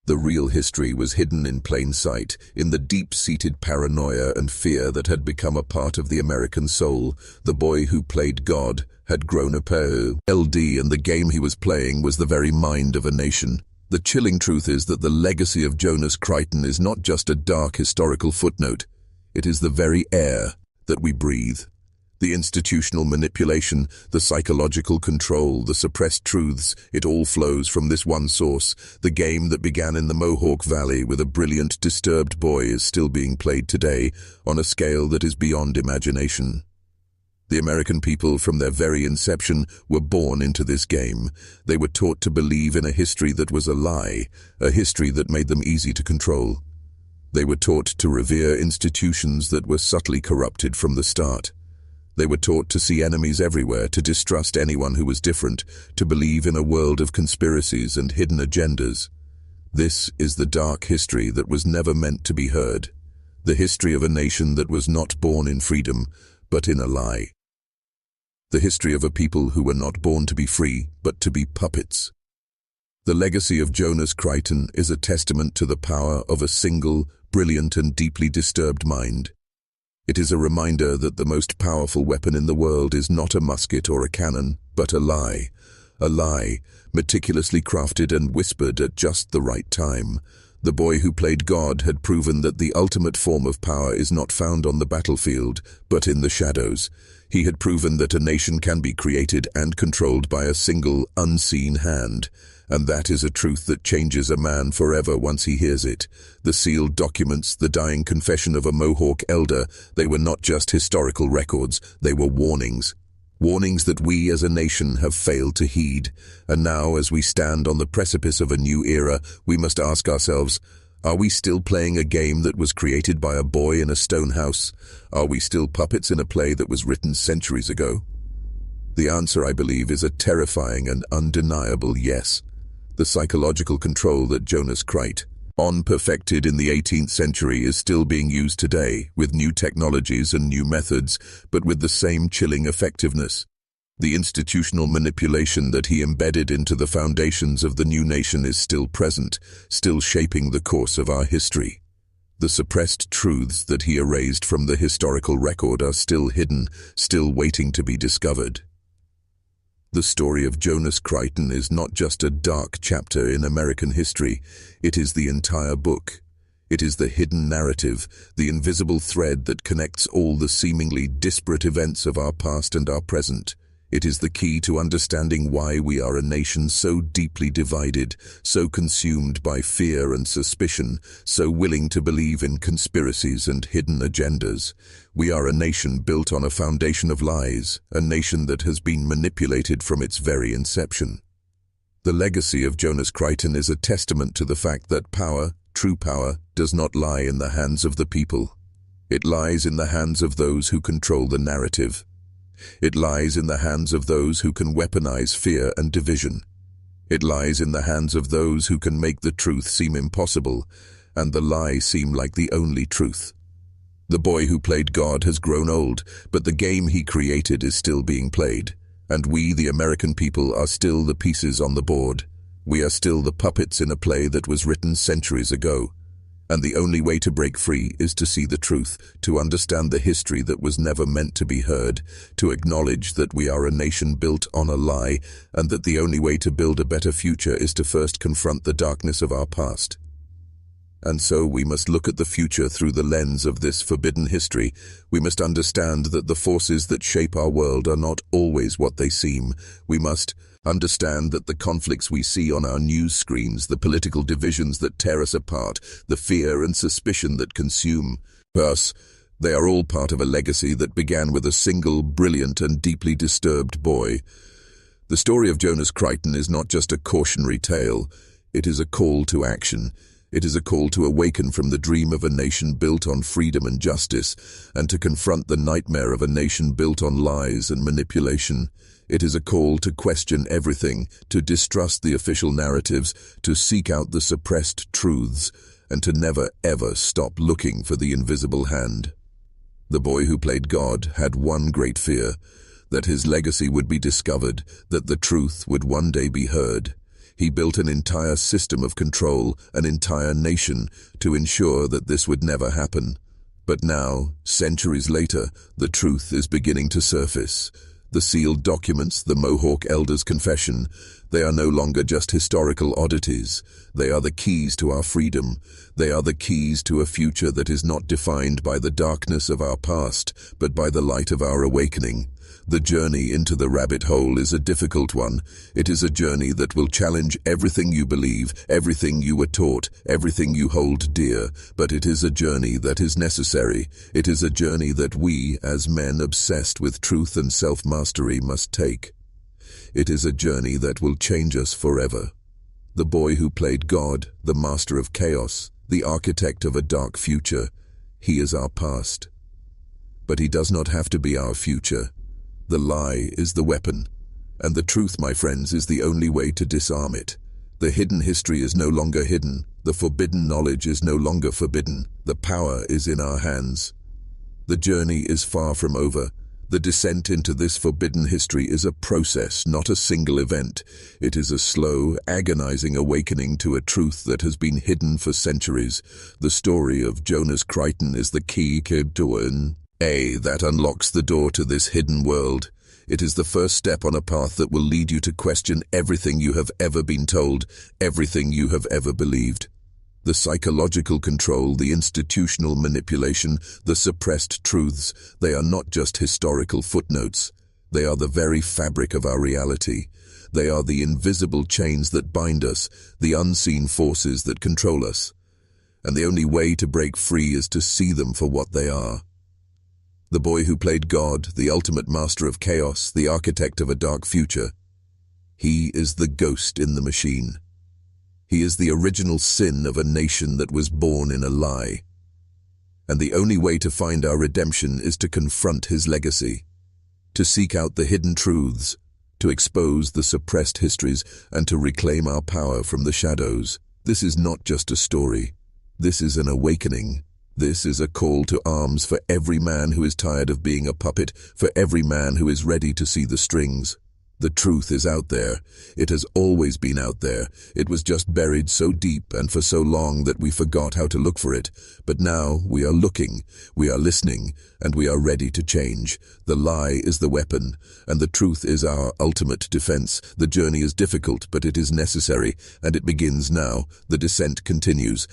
The real history was hidden in plain sight, in the deep-seated paranoia and fear that had become a part of the American soul. The boy who played God had grown up LD, and the game he was playing was the very mind of a nation. The chilling truth is that the legacy of Jonas Creighton is not just a dark historical footnote. It is the very air that we breathe. The institutional manipulation, the psychological control, the suppressed truths, it all flows from this one source. The game that began in the Mohawk Valley with a brilliant, disturbed boy is still being played today on a scale that is beyond imagination. The American people, from their very inception, were born into this game. They were taught to believe in a history that was a lie, a history that made them easy to control. They were taught to revere institutions that were subtly corrupted from the start. They were taught to see enemies everywhere, to distrust anyone who was different, to believe in a world of conspiracies and hidden agendas. This is the dark history that was never meant to be heard. The history of a nation that was not born in freedom, but in a lie. The history of a people who were not born to be free, but to be puppets. The legacy of Jonas Creighton is a testament to the power of a single, brilliant and deeply disturbed mind. It is a reminder that the most powerful weapon in the world is not a musket or a cannon, but a lie, meticulously crafted and whispered at just the right time. The boy who played God had proven that the ultimate form of power is not found on the battlefield, but in the shadows. He had proven that a nation can be created and controlled by a single, unseen hand. And that is a truth that changes a man forever once he hears it. The sealed documents, the dying confession of a Mohawk elder, they were not just historical records, they were warnings. Warnings that we as a nation have failed to heed. And now, as we stand on the precipice of a new era, we must ask ourselves, are we still playing a game that was created by a boy in a stone house? Are we still puppets in a play that was written centuries ago? The answer, I believe, is a terrifying and undeniable yes. The psychological control that Jonas Creighton perfected in the 18th century is still being used today, with new technologies and new methods, but with the same chilling effectiveness. The institutional manipulation that he embedded into the foundations of the new nation is still present, still shaping the course of our history. The suppressed truths that he erased from the historical record are still hidden, still waiting to be discovered. The story of Jonas Creighton is not just a dark chapter in American history, it is the entire book. It is the hidden narrative, the invisible thread that connects all the seemingly disparate events of our past and our present. It is the key to understanding why we are a nation so deeply divided, so consumed by fear and suspicion, so willing to believe in conspiracies and hidden agendas. We are a nation built on a foundation of lies, a nation that has been manipulated from its very inception. The legacy of Jonas Creighton is a testament to the fact that power, true power, does not lie in the hands of the people. It lies in the hands of those who control the narrative. It lies in the hands of those who can weaponize fear and division. It lies in the hands of those who can make the truth seem impossible and the lie seem like the only truth. The boy who played God has grown old, but the game he created is still being played. And we, the American people, are still the pieces on the board. We are still the puppets in a play that was written centuries ago. And the only way to break free is to see the truth, to understand the history that was never meant to be heard, to acknowledge that we are a nation built on a lie, and that the only way to build a better future is to first confront the darkness of our past. And so we must look at the future through the lens of this forbidden history. We must understand that the forces that shape our world are not always what they seem. We must understand that the conflicts we see on our news screens, the political divisions that tear us apart, the fear and suspicion that consume us, they are all part of a legacy that began with a single, brilliant and deeply disturbed boy. The story of Jonas Creighton is not just a cautionary tale, it is a call to action. It is a call to awaken from the dream of a nation built on freedom and justice, and to confront the nightmare of a nation built on lies and manipulation. It is a call to question everything, to distrust the official narratives, to seek out the suppressed truths, and to never ever stop looking for the invisible hand. The boy who played God had one great fear, that his legacy would be discovered, that the truth would one day be heard. He built an entire system of control, an entire nation, to ensure that this would never happen. But now, centuries later, the truth is beginning to surface. The sealed documents, the Mohawk elders' confession, they are no longer just historical oddities. They are the keys to our freedom. They are the keys to a future that is not defined by the darkness of our past, but by the light of our awakening. The journey into the rabbit hole is a difficult one. It is a journey that will challenge everything you believe, everything you were taught, everything you hold dear. But it is a journey that is necessary. It is a journey that we, as men obsessed with truth and self-mastery, must take. It is a journey that will change us forever. The boy who played God, the master of chaos, the architect of a dark future, he is our past. But he does not have to be our future. The lie is the weapon, and the truth, my friends, is the only way to disarm it. The hidden history is no longer hidden. The forbidden knowledge is no longer forbidden. The power is in our hands. The journey is far from over. The descent into this forbidden history is a process, not a single event. It is a slow, agonizing awakening to a truth that has been hidden for centuries. The story of Jonas Creighton is the key that unlocks the door to this hidden world. It is the first step on a path that will lead you to question everything you have ever been told, everything you have ever believed. The psychological control, the institutional manipulation, the suppressed truths, they are not just historical footnotes. They are the very fabric of our reality. They are the invisible chains that bind us, the unseen forces that control us. And the only way to break free is to see them for what they are. The boy who played God, the ultimate master of chaos, the architect of a dark future. He is the ghost in the machine. He is the original sin of a nation that was born in a lie. And the only way to find our redemption is to confront his legacy, to seek out the hidden truths, to expose the suppressed histories and to reclaim our power from the shadows. This is not just a story. This is an awakening. This is a call to arms for every man who is tired of being a puppet, for every man who is ready to see the strings. The truth is out there. It has always been out there. It was just buried so deep and for so long that we forgot how to look for it. But now we are looking, we are listening, and we are ready to change. The lie is the weapon, and the truth is our ultimate defense. The journey is difficult, but it is necessary, and it begins now. The descent continues.